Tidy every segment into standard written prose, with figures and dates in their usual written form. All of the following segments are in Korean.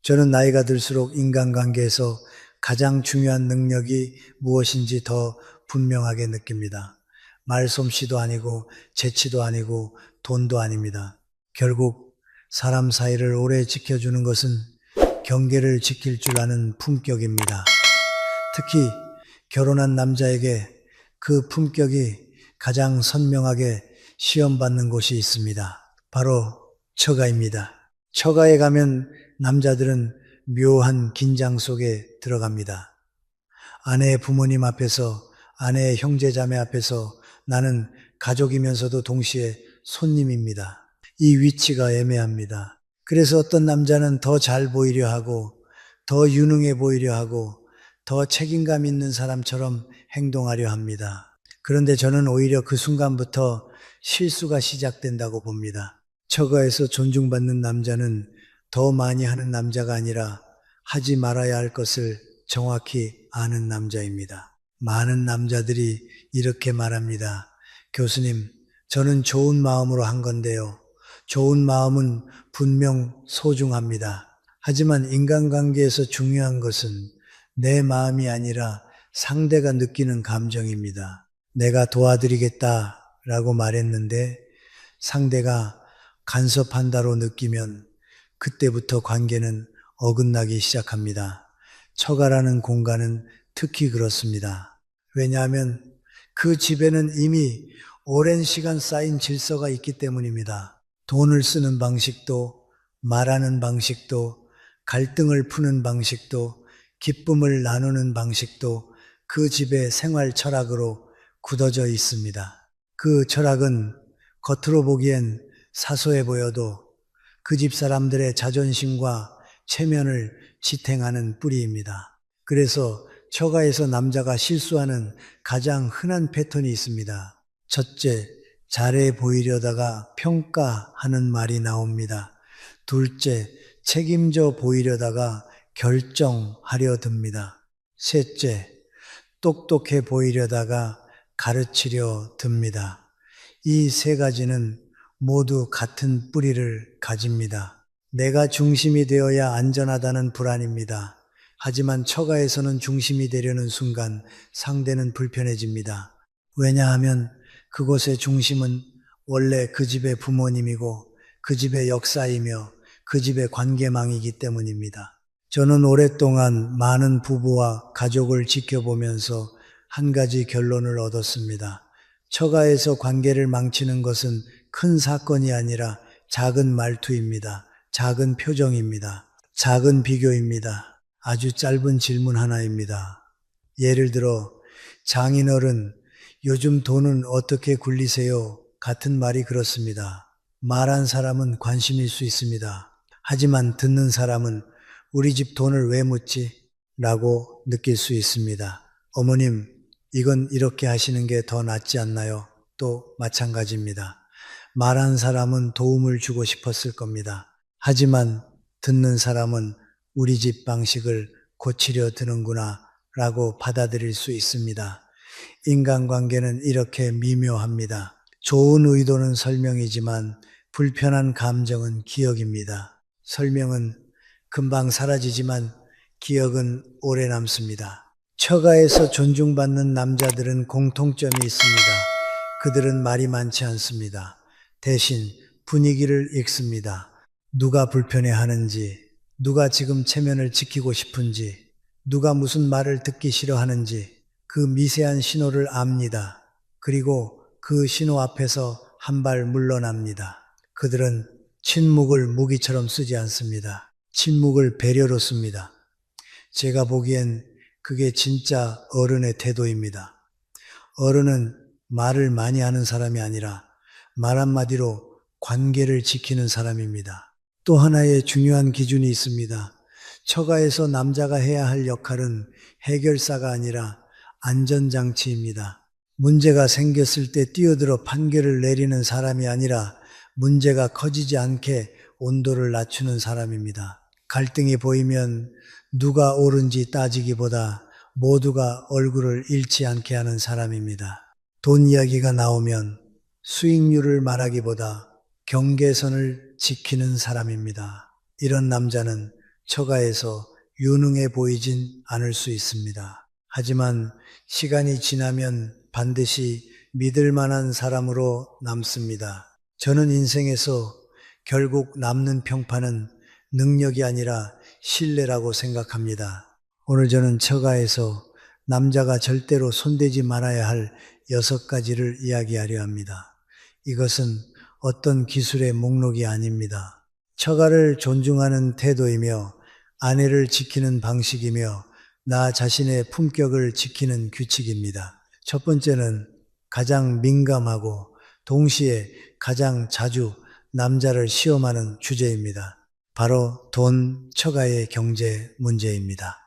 저는 나이가 들수록 인간관계에서 가장 중요한 능력이 무엇인지 더 분명하게 느낍니다. 말솜씨도 아니고 재치도 아니고 돈도 아닙니다. 결국 사람 사이를 오래 지켜주는 것은 경계를 지킬 줄 아는 품격입니다. 특히 결혼한 남자에게 그 품격이 가장 선명하게 시험받는 곳이 있습니다. 바로 처가입니다. 처가에 가면 남자들은 묘한 긴장 속에 들어갑니다. 아내의 부모님 앞에서, 아내의 형제자매 앞에서 나는 가족이면서도 동시에 손님입니다. 이 위치가 애매합니다. 그래서 어떤 남자는 더 잘 보이려 하고, 더 유능해 보이려 하고, 더 책임감 있는 사람처럼 행동하려 합니다. 그런데 저는 오히려 그 순간부터 실수가 시작된다고 봅니다. 처가에서 존중받는 남자는 더 많이 하는 남자가 아니라 하지 말아야 할 것을 정확히 아는 남자입니다. 많은 남자들이 이렇게 말합니다. 교수님, 저는 좋은 마음으로 한 건데요. 좋은 마음은 분명 소중합니다. 하지만 인간관계에서 중요한 것은 내 마음이 아니라 상대가 느끼는 감정입니다. 내가 도와드리겠다라고 말했는데 상대가 간섭한다로 느끼면 그때부터 관계는 어긋나기 시작합니다. 처가라는 공간은 특히 그렇습니다. 왜냐하면 그 집에는 이미 오랜 시간 쌓인 질서가 있기 때문입니다. 돈을 쓰는 방식도, 말하는 방식도, 갈등을 푸는 방식도, 기쁨을 나누는 방식도 그 집의 생활 철학으로 굳어져 있습니다. 그 철학은 겉으로 보기엔 사소해 보여도 그 집 사람들의 자존심과 체면을 지탱하는 뿌리입니다. 그래서 처가에서 남자가 실수하는 가장 흔한 패턴이 있습니다. 첫째, 잘해 보이려다가 평가하는 말이 나옵니다. 둘째, 책임져 보이려다가 결정하려 듭니다. 셋째, 똑똑해 보이려다가 가르치려 듭니다. 이 세 가지는 모두 같은 뿌리를 가집니다. 내가 중심이 되어야 안전하다는 불안입니다. 하지만 처가에서는 중심이 되려는 순간 상대는 불편해집니다. 왜냐하면 그곳의 중심은 원래 그 집의 부모님이고 그 집의 역사이며 그 집의 관계망이기 때문입니다. 저는 오랫동안 많은 부부와 가족을 지켜보면서 한 가지 결론을 얻었습니다. 처가에서 관계를 망치는 것은 큰 사건이 아니라 작은 말투입니다. 작은 표정입니다. 작은 비교입니다. 아주 짧은 질문 하나입니다. 예를 들어 장인어른, 요즘 돈은 어떻게 굴리세요? 같은 말이 그렇습니다. 말한 사람은 관심일 수 있습니다. 하지만 듣는 사람은 우리 집 돈을 왜 묻지? 라고 느낄 수 있습니다. 어머님, 이건 이렇게 하시는 게 더 낫지 않나요? 또 마찬가지입니다. 말한 사람은 도움을 주고 싶었을 겁니다. 하지만 듣는 사람은 우리 집 방식을 고치려 드는구나 라고 받아들일 수 있습니다. 인간관계는 이렇게 미묘합니다. 좋은 의도는 설명이지만 불편한 감정은 기억입니다. 설명은 금방 사라지지만 기억은 오래 남습니다. 처가에서 존중받는 남자들은 공통점이 있습니다. 그들은 말이 많지 않습니다. 대신 분위기를 읽습니다. 누가 불편해하는지, 누가 지금 체면을 지키고 싶은지, 누가 무슨 말을 듣기 싫어하는지 그 미세한 신호를 압니다. 그리고 그 신호 앞에서 한 발 물러납니다. 그들은 침묵을 무기처럼 쓰지 않습니다. 침묵을 배려로 씁니다. 제가 보기엔 그게 진짜 어른의 태도입니다. 어른은 말을 많이 하는 사람이 아니라 말 한마디로 관계를 지키는 사람입니다. 또 하나의 중요한 기준이 있습니다. 처가에서 남자가 해야 할 역할은 해결사가 아니라 안전장치입니다. 문제가 생겼을 때 뛰어들어 판결을 내리는 사람이 아니라 문제가 커지지 않게 온도를 낮추는 사람입니다. 갈등이 보이면 누가 옳은지 따지기보다 모두가 얼굴을 잃지 않게 하는 사람입니다. 돈 이야기가 나오면 수익률을 말하기보다 경계선을 지키는 사람입니다. 이런 남자는 처가에서 유능해 보이진 않을 수 있습니다. 하지만 시간이 지나면 반드시 믿을 만한 사람으로 남습니다. 저는 인생에서 결국 남는 평판은 능력이 아니라 신뢰라고 생각합니다. 오늘 저는 처가에서 남자가 절대로 손대지 말아야 할 6가지를 이야기하려 합니다. 이것은 어떤 기술의 목록이 아닙니다. 처가를 존중하는 태도이며 아내를 지키는 방식이며 나 자신의 품격을 지키는 규칙입니다. 첫 번째는 가장 민감하고 동시에 가장 자주 남자를 시험하는 주제입니다. 바로 돈, 처가의 경제 문제입니다.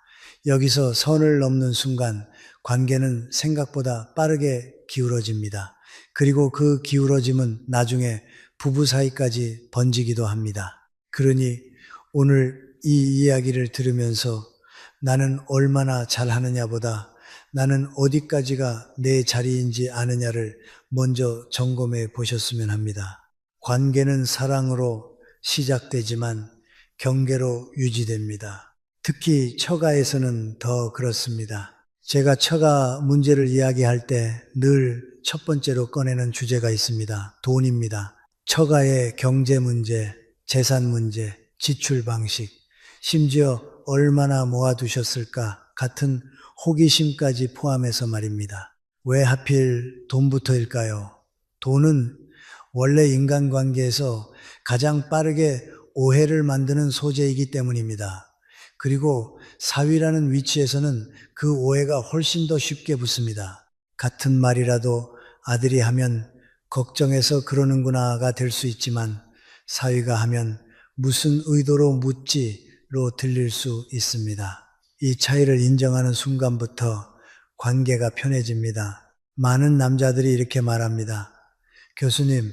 여기서 선을 넘는 순간 관계는 생각보다 빠르게 기울어집니다. 그리고 그 기울어짐은 나중에 부부 사이까지 번지기도 합니다. 그러니 오늘 이 이야기를 들으면서 나는 얼마나 잘하느냐보다 나는 어디까지가 내 자리인지 아느냐를 먼저 점검해 보셨으면 합니다. 관계는 사랑으로 시작되지만 경계로 유지됩니다. 특히 처가에서는 더 그렇습니다. 제가 처가 문제를 이야기할 때 늘 첫 번째로 꺼내는 주제가 있습니다. 돈입니다. 처가의 경제 문제, 재산 문제, 지출 방식, 심지어 얼마나 모아두셨을까 같은 호기심까지 포함해서 말입니다. 왜 하필 돈부터일까요? 돈은 원래 인간관계에서 가장 빠르게 오해를 만드는 소재이기 때문입니다. 그리고 사위라는 위치에서는 그 오해가 훨씬 더 쉽게 붙습니다. 같은 말이라도 아들이 하면 걱정해서 그러는구나가 될 수 있지만 사위가 하면 무슨 의도로 묻지로 들릴 수 있습니다. 이 차이를 인정하는 순간부터 관계가 편해집니다. 많은 남자들이 이렇게 말합니다. 교수님,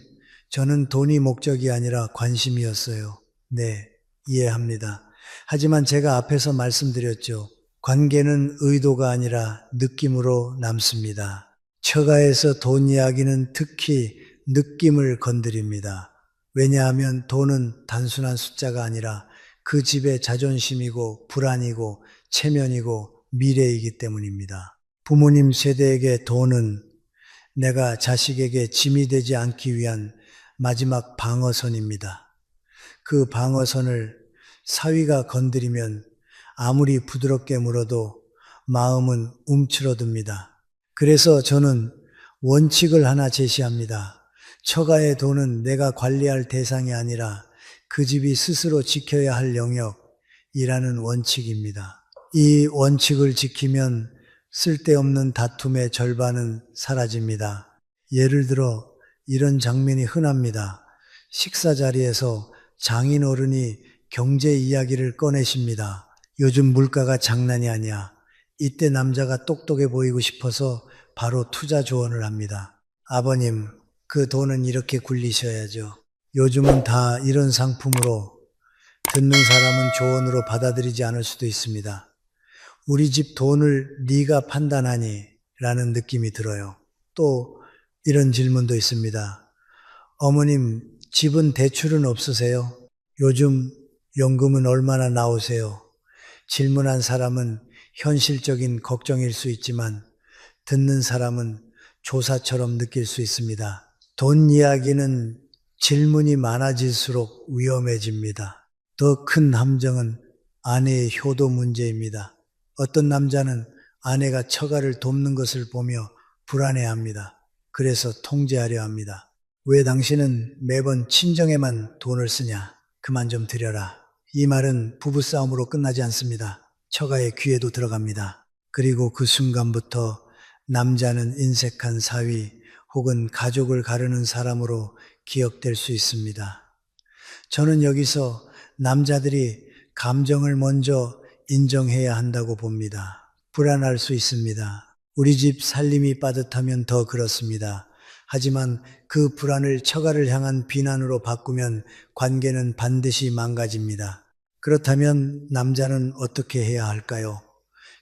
저는 돈이 목적이 아니라 관심이었어요. 네, 이해합니다. 하지만 제가 앞에서 말씀드렸죠. 관계는 의도가 아니라 느낌으로 남습니다. 처가에서 돈 이야기는 특히 느낌을 건드립니다. 왜냐하면 돈은 단순한 숫자가 아니라 그 집의 자존심이고 불안이고 체면이고 미래이기 때문입니다. 부모님 세대에게 돈은 내가 자식에게 짐이 되지 않기 위한 마지막 방어선입니다. 그 방어선을 사위가 건드리면 아무리 부드럽게 물어도 마음은 움츠러듭니다. 그래서 저는 원칙을 하나 제시합니다. 처가의 돈은 내가 관리할 대상이 아니라 그 집이 스스로 지켜야 할 영역이라는 원칙입니다. 이 원칙을 지키면 쓸데없는 다툼의 절반은 사라집니다. 예를 들어 이런 장면이 흔합니다. 식사 자리에서 장인어른이 경제 이야기를 꺼내십니다. 요즘 물가가 장난이 아니야. 이때 남자가 똑똑해 보이고 싶어서 바로 투자 조언을 합니다. 아버님, 그 돈은 이렇게 굴리셔야죠. 요즘은 다 이런 상품으로 듣는 사람은 조언으로 받아들이지 않을 수도 있습니다. 우리 집 돈을 네가 판단하니? 라는 느낌이 들어요. 또 이런 질문도 있습니다. 어머님, 집은 대출은 없으세요? 요즘 연금은 얼마나 나오세요? 질문한 사람은 현실적인 걱정일 수 있지만 듣는 사람은 조사처럼 느낄 수 있습니다. 돈 이야기는 질문이 많아질수록 위험해집니다. 더 큰 함정은 아내의 효도 문제입니다. 어떤 남자는 아내가 처가를 돕는 것을 보며 불안해합니다. 그래서 통제하려 합니다. 왜 당신은 매번 친정에만 돈을 쓰냐? 그만 좀 드려라. 이 말은 부부싸움으로 끝나지 않습니다. 처가의 귀에도 들어갑니다. 그리고 그 순간부터 남자는 인색한 사위 혹은 가족을 가르는 사람으로 기억될 수 있습니다. 저는 여기서 남자들이 감정을 먼저 인정해야 한다고 봅니다. 불안할 수 있습니다. 우리 집 살림이 빠듯하면 더 그렇습니다. 하지만 그 불안을 처가를 향한 비난으로 바꾸면 관계는 반드시 망가집니다. 그렇다면 남자는 어떻게 해야 할까요?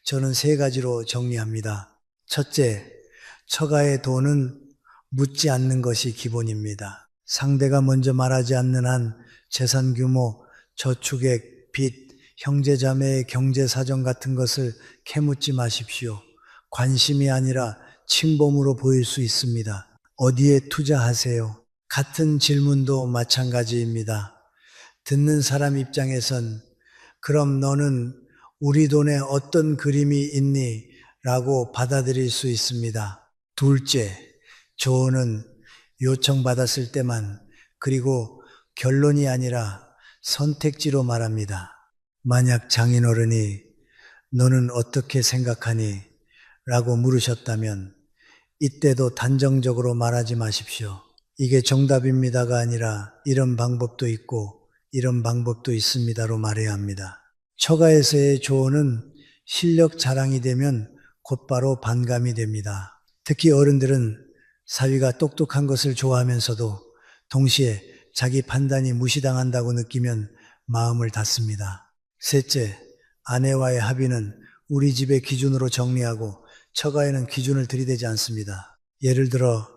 저는 3가지로 정리합니다. 첫째, 처가의 돈은 묻지 않는 것이 기본입니다. 상대가 먼저 말하지 않는 한 재산 규모, 저축액, 빚 형제자매의 경제 사정 같은 것을 캐묻지 마십시오. 관심이 아니라 침범으로 보일 수 있습니다. 어디에 투자하세요? 같은 질문도 마찬가지입니다. 듣는 사람 입장에선 그럼 너는 우리 돈에 어떤 그림이 있니? 라고 받아들일 수 있습니다. 둘째, 조언은 요청받았을 때만, 그리고 결론이 아니라 선택지로 말합니다. 만약 장인어른이 너는 어떻게 생각하니? 라고 물으셨다면 이때도 단정적으로 말하지 마십시오. 이게 정답입니다가 아니라 이런 방법도 있고 이런 방법도 있습니다로 말해야 합니다. 처가에서의 조언은 실력 자랑이 되면 곧바로 반감이 됩니다. 특히 어른들은 사위가 똑똑한 것을 좋아하면서도 동시에 자기 판단이 무시당한다고 느끼면 마음을 닫습니다. 셋째, 아내와의 합의는 우리 집의 기준으로 정리하고 처가에는 기준을 들이대지 않습니다. 예를 들어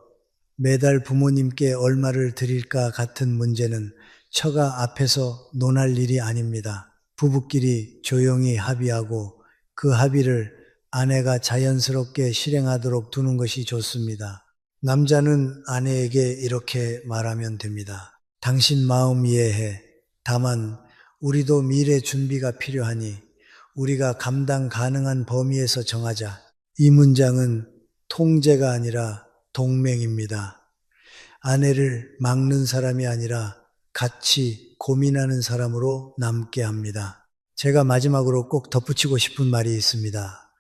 매달 부모님께 얼마를 드릴까 같은 문제는 처가 앞에서 논할 일이 아닙니다. 부부끼리 조용히 합의하고 그 합의를 아내가 자연스럽게 실행하도록 두는 것이 좋습니다. 남자는 아내에게 이렇게 말하면 됩니다. 당신 마음 이해해. 다만 우리도 미래 준비가 필요하니 우리가 감당 가능한 범위에서 정하자. 이 문장은 통제가 아니라 동맹입니다. 아내를 막는 사람이 아니라 같이 고민하는 사람으로 남게 합니다. 제가 마지막으로 꼭 덧붙이고 싶은 말이 있습니다.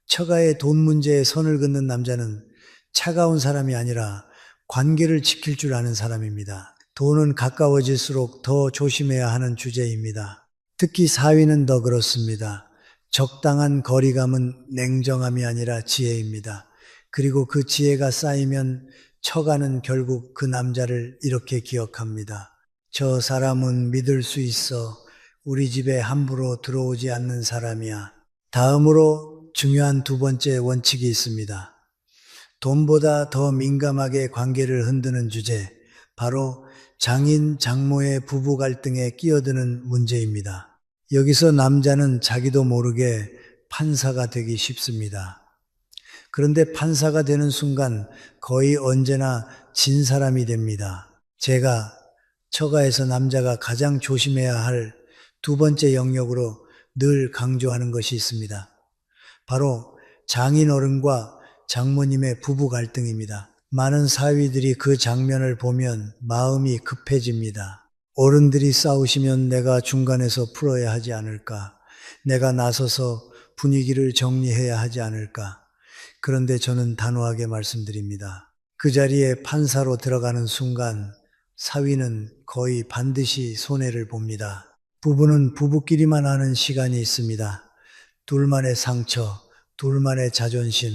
처가의 돈 문제에 선을 긋는 남자는 차가운 사람이 아니라 관계를 지킬 줄 아는 사람입니다. 돈은 가까워질수록 더 조심해야 하는 주제입니다. 특히 사위는 더 그렇습니다. 적당한 거리감은 냉정함이 아니라 지혜입니다. 그리고 그 지혜가 쌓이면 처가는 결국 그 남자를 이렇게 기억합니다. 저 사람은 믿을 수 있어. 우리 집에 함부로 들어오지 않는 사람이야. 다음으로 중요한 두 번째 원칙이 있습니다. 돈보다 더 민감하게 관계를 흔드는 주제, 바로 장인, 장모의 부부 갈등에 끼어드는 문제입니다. 여기서 남자는 자기도 모르게 판사가 되기 쉽습니다. 그런데 판사가 되는 순간 거의 언제나 진 사람이 됩니다. 제가 처가에서 남자가 가장 조심해야 할 두 번째 영역으로 늘 강조하는 것이 있습니다. 바로 장인어른과 장모님의 부부 갈등입니다. 많은 사위들이 그 장면을 보면 마음이 급해집니다. 어른들이 싸우시면 내가 중간에서 풀어야 하지 않을까? 내가 나서서 분위기를 정리해야 하지 않을까? 그런데 저는 단호하게 말씀드립니다. 그 자리에 판사로 들어가는 순간 사위는 거의 반드시 손해를 봅니다. 부부는 부부끼리만 하는 시간이 있습니다. 둘만의 상처, 둘만의 자존심,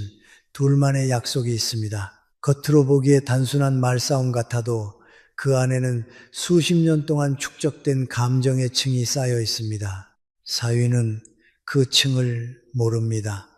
둘만의 약속이 있습니다. 겉으로 보기에 단순한 말싸움 같아도 그 안에는 수십 년 동안 축적된 감정의 층이 쌓여 있습니다. 사위는 그 층을 모릅니다.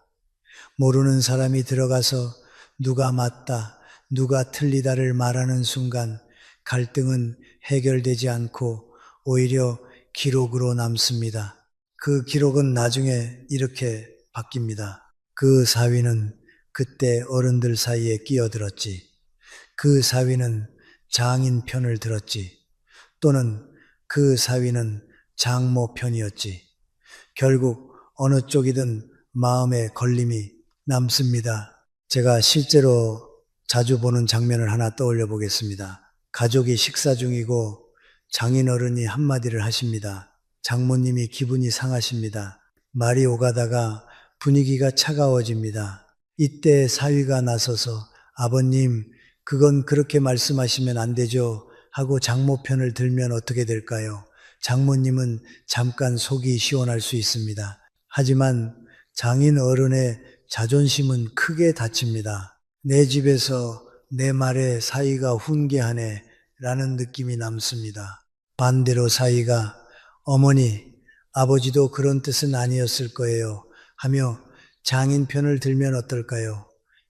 모르는 사람이 들어가서 누가 맞다, 누가 틀리다를 말하는 순간 갈등은 해결되지 않고 오히려 기록으로 남습니다. 그 기록은 나중에 이렇게 바뀝니다. 그 사위는 그때 어른들 사이에 끼어들었지. 그 사위는 장인 편을 들었지. 또는 그 사위는 장모 편이었지. 결국 어느 쪽이든 마음에 걸림이 남습니다. 제가 실제로 자주 보는 장면을 하나 떠올려 보겠습니다. 가족이 식사 중이고 장인어른이 한마디를 하십니다. 장모님이 기분이 상하십니다. 말이 오가다가 분위기가 차가워집니다. 이때 사위가 나서서 아버님, 그건 그렇게 말씀하시면 안 되죠 하고 장모 편을 들면 어떻게 될까요? 장모님은 잠깐 속이 시원할 수 있습니다. 하지만 장인 어른의 자존심은 크게 다칩니다. 내 집에서 내 말에 사위가 훈계하네 라는 느낌이 남습니다. 반대로 사위가 어머니, 아버지도 그런 뜻은 아니었을 거예요 하며 장인 편을 들면 어떨까요?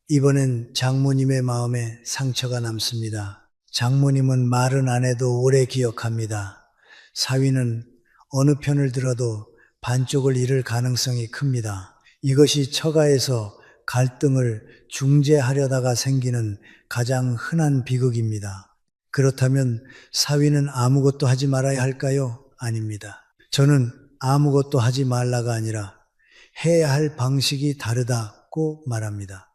이번엔 장모님의 마음에 상처가 남습니다. 장모님은 말은 안 해도 오래 기억합니다. 사위는 어느 편을 들어도 반쪽을 잃을 가능성이 큽니다. 이것이 처가에서 갈등을 중재하려다가 생기는 가장 흔한 비극입니다. 그렇다면 사위는 아무것도 하지 말아야 할까요? 아닙니다. 저는 아무것도 하지 말라가 아니라 해야 할 방식이 다르다고 말합니다.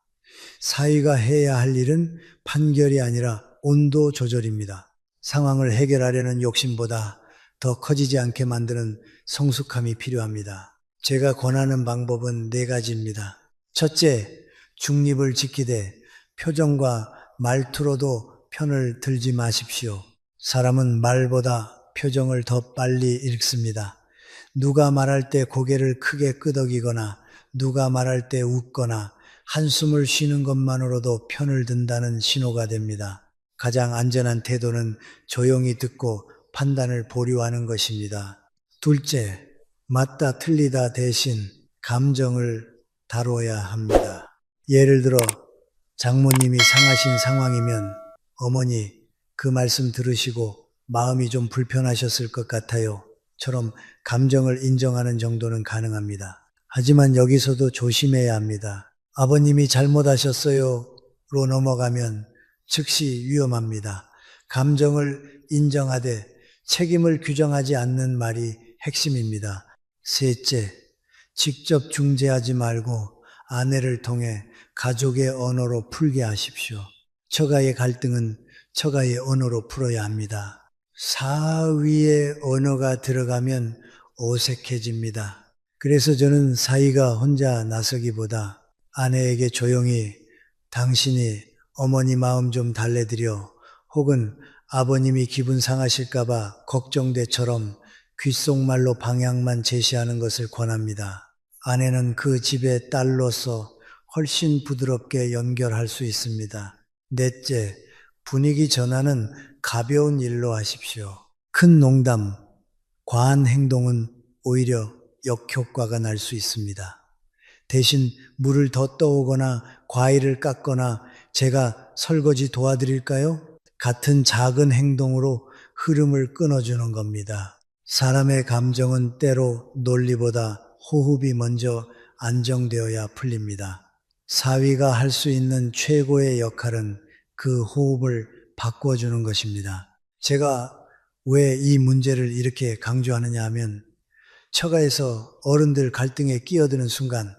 사위가 해야 할 일은 판결이 아니라 온도 조절입니다. 상황을 해결하려는 욕심보다 더 커지지 않게 만드는 성숙함이 필요합니다. 제가 권하는 방법은 4가지입니다. 첫째, 중립을 지키되 표정과 말투로도 편을 들지 마십시오. 사람은 말보다 표정을 더 빨리 읽습니다. 누가 말할 때 고개를 크게 끄덕이거나 누가 말할 때 웃거나 한숨을 쉬는 것만으로도 편을 든다는 신호가 됩니다. 가장 안전한 태도는 조용히 듣고 판단을 보류하는 것입니다. 둘째, 맞다 틀리다 대신 감정을 다뤄야 합니다. 예를 들어 장모님이 상하신 상황이면 어머니 그 말씀 들으시고 마음이 좀 불편하셨을 것 같아요. 처럼 감정을 인정하는 정도는 가능합니다. 하지만 여기서도 조심해야 합니다. 아버님이 잘못하셨어요 로 넘어가면 즉시 위험합니다. 감정을 인정하되 책임을 규정하지 않는 말이 핵심입니다. 셋째, 직접 중재하지 말고 아내를 통해 가족의 언어로 풀게 하십시오. 처가의 갈등은 처가의 언어로 풀어야 합니다. 사위의 언어가 들어가면 어색해집니다. 그래서 저는 사위가 혼자 나서기보다 아내에게 조용히 당신이 어머니 마음 좀 달래드려 혹은 아버님이 기분 상하실까봐 걱정돼처럼 귓속말로 방향만 제시하는 것을 권합니다. 아내는 그 집의 딸로서 훨씬 부드럽게 연결할 수 있습니다. 넷째, 분위기 전환은 가벼운 일로 하십시오. 큰 농담, 과한 행동은 오히려 역효과가 날 수 있습니다. 대신 물을 더 떠오거나 과일을 깎거나 제가 설거지 도와드릴까요? 같은 작은 행동으로 흐름을 끊어주는 겁니다. 사람의 감정은 때로 논리보다 호흡이 먼저 안정되어야 풀립니다. 사위가 할 수 있는 최고의 역할은 그 호흡을 바꿔주는 것입니다. 제가 왜 이 문제를 이렇게 강조하느냐 하면 처가에서 어른들 갈등에 끼어드는 순간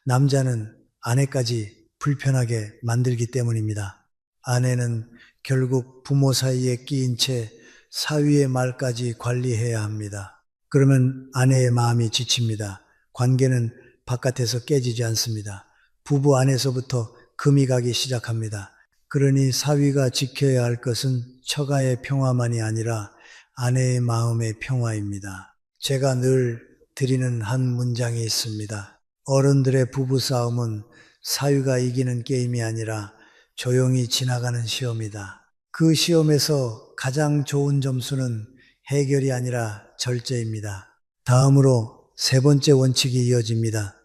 남자는 아내까지 불편하게 만들기 때문입니다. 아내는 결국 부모 사이에 끼인 채 사위의 말까지 관리해야 합니다. 그러면 아내의 마음이 지칩니다. 관계는 바깥에서 깨지지 않습니다. 부부 안에서부터 금이 가기 시작합니다. 그러니 사위가 지켜야 할 것은 처가의 평화만이 아니라 아내의 마음의 평화입니다. 제가 늘 드리는 한 문장이 있습니다. 어른들의 부부싸움은 사위가 이기는 게임이 아니라 조용히 지나가는 시험이다. 그 시험에서 가장 좋은 점수는 해결이 아니라 절제입니다. 다음으로 3번째 원칙이 이어집니다.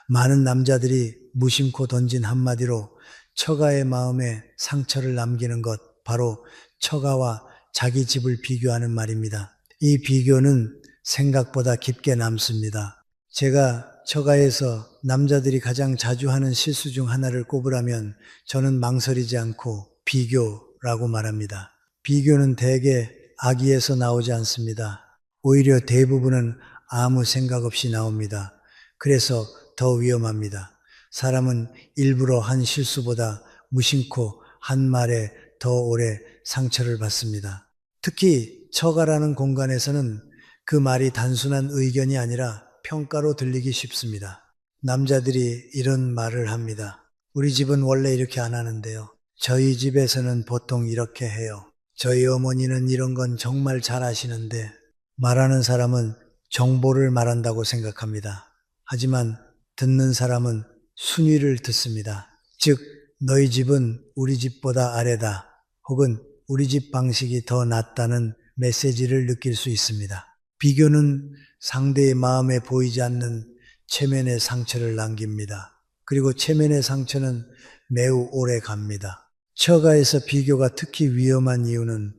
많은 남자들이 무심코 던진 한마디로 처가의 마음에 상처를 남기는 것, 바로 처가와 자기 집을 비교하는 말입니다. 이 비교는 생각보다 깊게 남습니다. 제가 처가에서 남자들이 가장 자주 하는 실수 중 하나를 꼽으라면 저는 망설이지 않고 비교라고 말합니다. 비교는 대개 악의에서 나오지 않습니다. 오히려 대부분은 아무 생각 없이 나옵니다. 그래서 더 위험합니다. 사람은 일부러 한 실수보다 무심코 한 말에 더 오래 상처를 받습니다. 특히 처가라는 공간에서는 그 말이 단순한 의견이 아니라 평가로 들리기 쉽습니다. 남자들이 이런 말을 합니다. 우리 집은 원래 이렇게 안 하는데요. 저희 집에서는 보통 이렇게 해요. 저희 어머니는 이런 건 정말 잘 하시는데. 말하는 사람은 정보를 말한다고 생각합니다. 하지만 듣는 사람은 순위를 듣습니다. 즉, 너희 집은 우리 집보다 아래다. 혹은 우리 집 방식이 더 낫다는 메시지를 느낄 수 있습니다. 비교는 상대의 마음에 보이지 않는 체면의 상처를 남깁니다. 그리고 체면의 상처는 매우 오래 갑니다. 처가에서 비교가 특히 위험한 이유는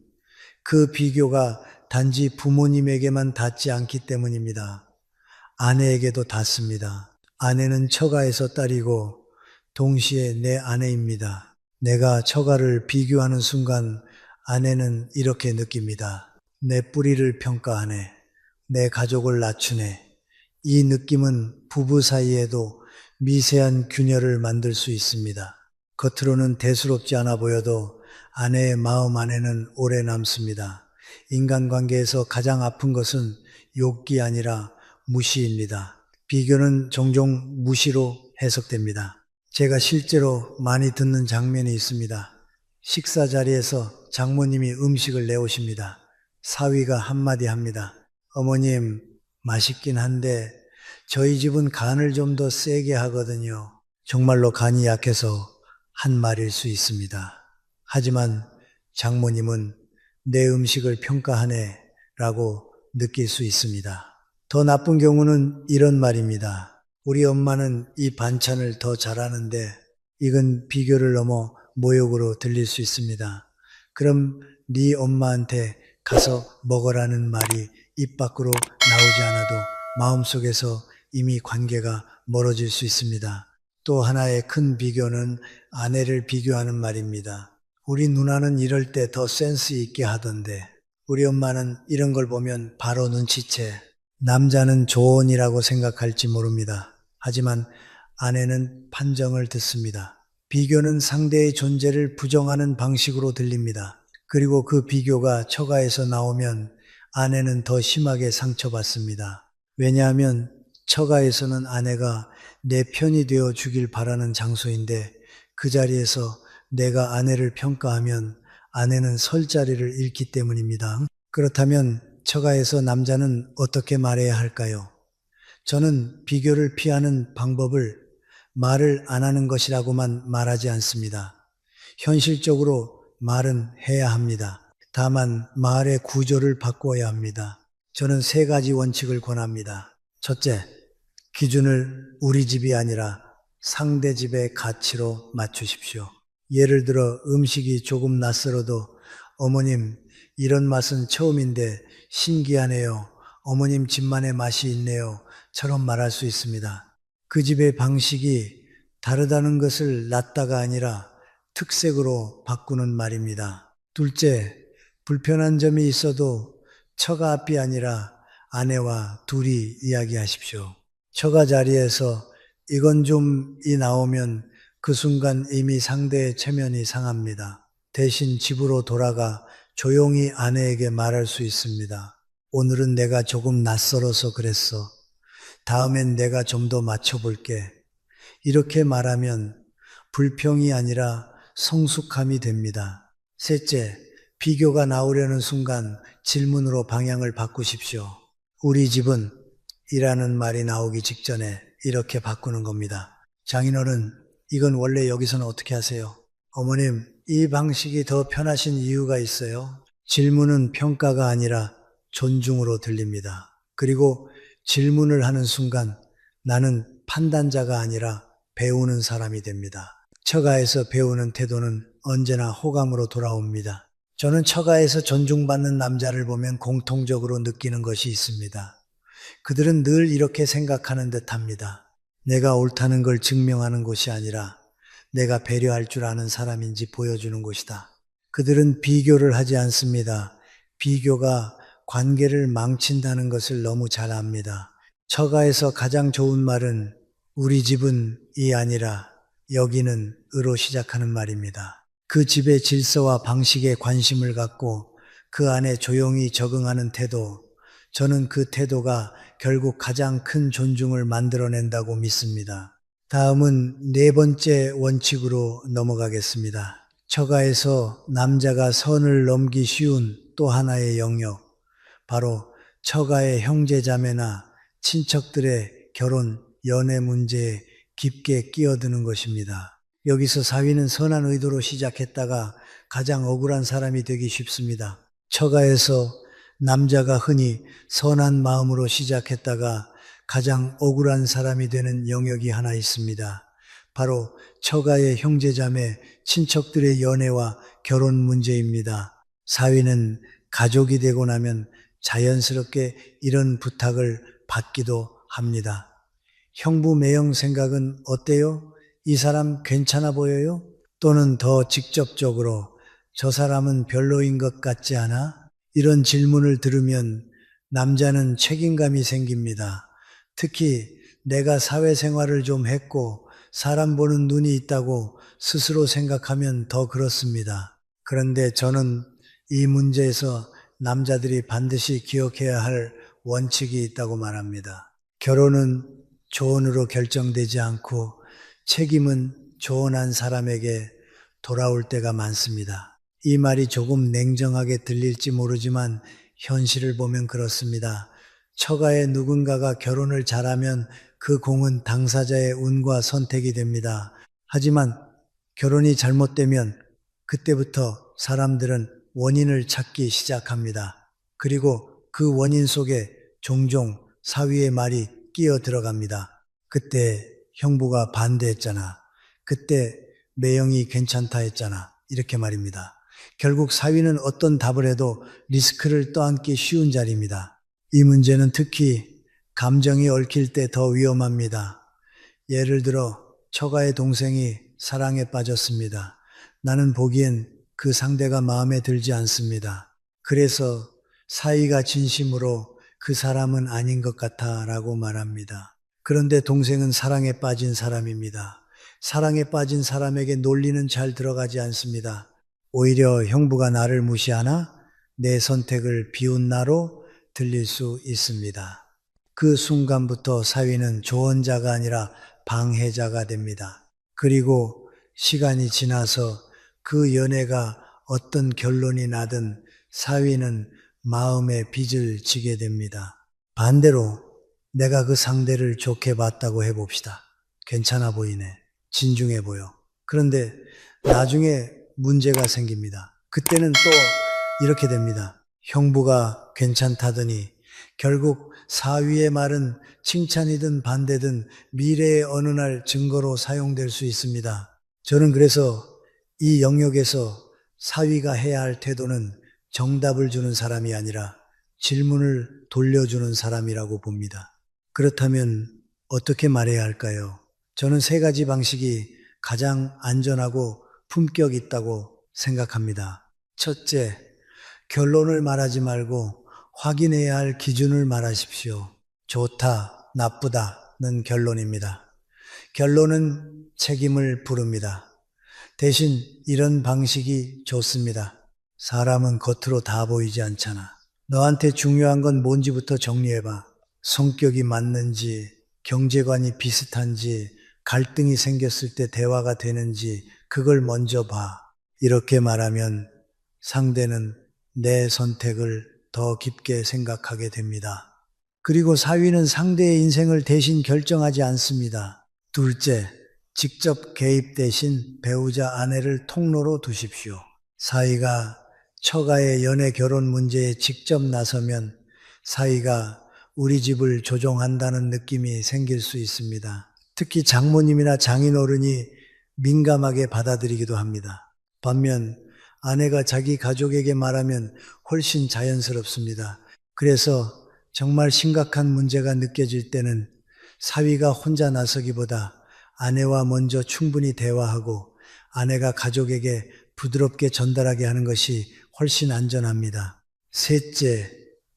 그 비교가 단지 부모님에게만 닿지 않기 때문입니다. 아내에게도 닿습니다. 아내는 처가에서 딸이고 동시에 내 아내입니다. 내가 처가를 비교하는 순간 아내는 이렇게 느낍니다. 내 뿌리를 평가하네. 내 가족을 낮추네. 이 느낌은 부부 사이에도 미세한 균열을 만들 수 있습니다. 겉으로는 대수롭지 않아 보여도 아내의 마음 안에는 오래 남습니다. 인간관계에서 가장 아픈 것은 욕기 아니라 무시입니다. 비교는 종종 무시로 해석됩니다. 제가 실제로 많이 듣는 장면이 있습니다. 식사 자리에서 장모님이 음식을 내오십니다. 사위가 한마디 합니다. 어머님, 맛있긴 한데 저희 집은 간을 좀 더 세게 하거든요. 정말로 간이 약해서 한 말일 수 있습니다. 하지만 장모님은 내 음식을 평가하네 라고 느낄 수 있습니다. 더 나쁜 경우는 이런 말입니다. 우리 엄마는 이 반찬을 더 잘하는데 이건 비교를 넘어 모욕으로 들릴 수 있습니다. 그럼 네 엄마한테 가서 먹으라는 말이 입 밖으로 나오지 않아도 마음속에서 이미 관계가 멀어질 수 있습니다. 또 하나의 큰 비교는 아내를 비교하는 말입니다. 우리 누나는 이럴 때 더 센스 있게 하던데 우리 엄마는 이런 걸 보면 바로 눈치채 남자는 조언이라고 생각할지 모릅니다. 하지만 아내는 판정을 듣습니다. 비교는 상대의 존재를 부정하는 방식으로 들립니다. 그리고 그 비교가 처가에서 나오면 아내는 더 심하게 상처받습니다. 왜냐하면 처가에서는 아내가 내 편이 되어 주길 바라는 장소인데 그 자리에서 내가 아내를 평가하면 아내는 설 자리를 잃기 때문입니다. 그렇다면 처가에서 남자는 어떻게 말해야 할까요? 저는 비교를 피하는 방법을 말을 안 하는 것이라고만 말하지 않습니다. 현실적으로 말은 해야 합니다. 다만 말의 구조를 바꿔야 합니다. 저는 세 가지 원칙을 권합니다. 첫째, 기준을 우리 집이 아니라 상대 집의 가치로 맞추십시오. 예를 들어 음식이 조금 낯설어도 어머님, 이런 맛은 처음인데 신기하네요. 어머님 집만의 맛이 있네요. 처럼 말할 수 있습니다. 그 집의 방식이 다르다는 것을 낫다가 아니라 특색으로 바꾸는 말입니다. 둘째, 불편한 점이 있어도 처가 앞이 아니라 아내와 둘이 이야기하십시오. 처가 자리에서 이건 좀이 나오면 그 순간 이미 상대의 체면이 상합니다. 대신 집으로 돌아가 조용히 아내에게 말할 수 있습니다. 오늘은 내가 조금 낯설어서 그랬어. 다음엔 내가 좀 더 맞춰볼게. 이렇게 말하면 불평이 아니라 성숙함이 됩니다. 셋째, 비교가 나오려는 순간 질문으로 방향을 바꾸십시오. 우리 집은 이라는 말이 나오기 직전에 이렇게 바꾸는 겁니다. 장인어른, 이건 원래 여기서는 어떻게 하세요? 어머님, 이 방식이 더 편하신 이유가 있어요? 질문은 평가가 아니라 존중으로 들립니다. 그리고 질문을 하는 순간 나는 판단자가 아니라 배우는 사람이 됩니다. 처가에서 배우는 태도는 언제나 호감으로 돌아옵니다. 저는 처가에서 존중받는 남자를 보면 공통적으로 느끼는 것이 있습니다. 그들은 늘 이렇게 생각하는 듯 합니다. 내가 옳다는 걸 증명하는 것이 아니라 내가 배려할 줄 아는 사람인지 보여주는 것이다. 그들은 비교를 하지 않습니다. 비교가 관계를 망친다는 것을 너무 잘 압니다. 처가에서 가장 좋은 말은 우리 집은 이 아니라 여기는 으로 시작하는 말입니다. 그 집의 질서와 방식에 관심을 갖고 그 안에 조용히 적응하는 태도, 저는 그 태도가 결국 가장 큰 존중을 만들어낸다고 믿습니다. 다음은 네 번째 원칙으로 넘어가겠습니다. 처가에서 남자가 선을 넘기 쉬운 또 하나의 영역, 바로 처가의 형제자매나 친척들의 결혼, 연애 문제에 깊게 끼어드는 것입니다. 여기서 사위는 선한 의도로 시작했다가 가장 억울한 사람이 되기 쉽습니다. 처가에서 남자가 흔히 선한 마음으로 시작했다가 가장 억울한 사람이 되는 영역이 하나 있습니다. 바로 처가의 형제자매, 친척들의 연애와 결혼 문제입니다. 사위는 가족이 되고 나면 자연스럽게 이런 부탁을 받기도 합니다. 형부 매형 생각은 어때요? 이 사람 괜찮아 보여요? 또는 더 직접적으로 저 사람은 별로인 것 같지 않아? 이런 질문을 들으면 남자는 책임감이 생깁니다. 특히 내가 사회생활을 좀 했고 사람 보는 눈이 있다고 스스로 생각하면 더 그렇습니다. 그런데 저는 이 문제에서 남자들이 반드시 기억해야 할 원칙이 있다고 말합니다. 결혼은 조언으로 결정되지 않고 책임은 조언한 사람에게 돌아올 때가 많습니다. 이 말이 조금 냉정하게 들릴지 모르지만 현실을 보면 그렇습니다. 처가에 누군가가 결혼을 잘하면 그 공은 당사자의 운과 선택이 됩니다. 하지만 결혼이 잘못되면 그때부터 사람들은 원인을 찾기 시작합니다. 그리고 그 원인 속에 종종 사위의 말이 끼어 들어갑니다. 그때 형부가 반대했잖아. 그때 매형이 괜찮다 했잖아. 이렇게 말입니다. 결국 사위는 어떤 답을 해도 리스크를 떠안기 쉬운 자리입니다. 이 문제는 특히 감정이 얽힐 때 더 위험합니다. 예를 들어 처가의 동생이 사랑에 빠졌습니다. 나는 보기엔 그 상대가 마음에 들지 않습니다. 그래서 사위가 진심으로 그 사람은 아닌 것 같아 라고 말합니다. 그런데 동생은 사랑에 빠진 사람입니다. 사랑에 빠진 사람에게 논리는 잘 들어가지 않습니다. 오히려 형부가 나를 무시하나 내 선택을 비웃나로 들릴 수 있습니다. 그 순간부터 사위는 조언자가 아니라 방해자가 됩니다. 그리고 시간이 지나서 그 연애가 어떤 결론이 나든 사위는 마음에 빚을 지게 됩니다. 반대로 내가 그 상대를 좋게 봤다고 해봅시다. 괜찮아 보이네. 진중해 보여. 그런데 나중에 문제가 생깁니다. 그때는 또 이렇게 됩니다. 형부가 괜찮다더니 결국 사위의 말은 칭찬이든 반대든 미래의 어느 날 증거로 사용될 수 있습니다. 저는 그래서 이 영역에서 사위가 해야 할 태도는 정답을 주는 사람이 아니라 질문을 돌려주는 사람이라고 봅니다. 그렇다면 어떻게 말해야 할까요? 저는 세 가지 방식이 가장 안전하고 품격 있다고 생각합니다. 첫째, 결론을 말하지 말고 확인해야 할 기준을 말하십시오. 좋다, 나쁘다는 결론입니다. 결론은 책임을 부릅니다. 대신 이런 방식이 좋습니다. 사람은 겉으로 다 보이지 않잖아. 너한테 중요한 건 뭔지부터 정리해봐. 성격이 맞는지, 경제관이 비슷한지, 갈등이 생겼을 때 대화가 되는지 그걸 먼저 봐. 이렇게 말하면 상대는 내 선택을 더 깊게 생각하게 됩니다. 그리고 사위는 상대의 인생을 대신 결정하지 않습니다. 둘째, 직접 개입 대신 배우자 아내를 통로로 두십시오. 사위가 처가의 연애 결혼 문제에 직접 나서면 사위가 우리 집을 조종한다는 느낌이 생길 수 있습니다. 특히 장모님이나 장인어른이 민감하게 받아들이기도 합니다. 반면 아내가 자기 가족에게 말하면 훨씬 자연스럽습니다. 그래서 정말 심각한 문제가 느껴질 때는 사위가 혼자 나서기보다 아내와 먼저 충분히 대화하고 아내가 가족에게 부드럽게 전달하게 하는 것이 훨씬 안전합니다. 셋째,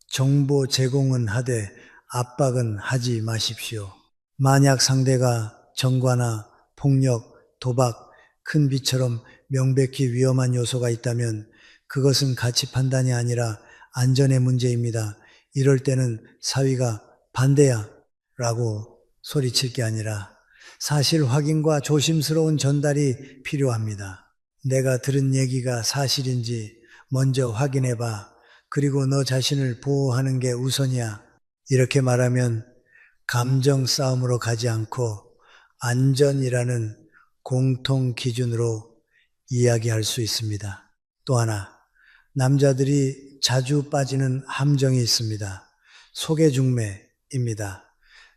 정보 제공은 하되 압박은 하지 마십시오. 만약 상대가 정과나 폭력, 도박, 큰 비처럼 명백히 위험한 요소가 있다면 그것은 가치 판단이 아니라 안전의 문제입니다. 이럴 때는 사위가 반대야 라고 소리칠 게 아니라 사실 확인과 조심스러운 전달이 필요합니다. 내가 들은 얘기가 사실인지 먼저 확인해 봐. 그리고 너 자신을 보호하는 게 우선이야. 이렇게 말하면 감정 싸움으로 가지 않고 안전이라는 공통 기준으로 이야기할 수 있습니다. 또 하나, 남자들이 자주 빠지는 함정이 있습니다. 소개중매입니다.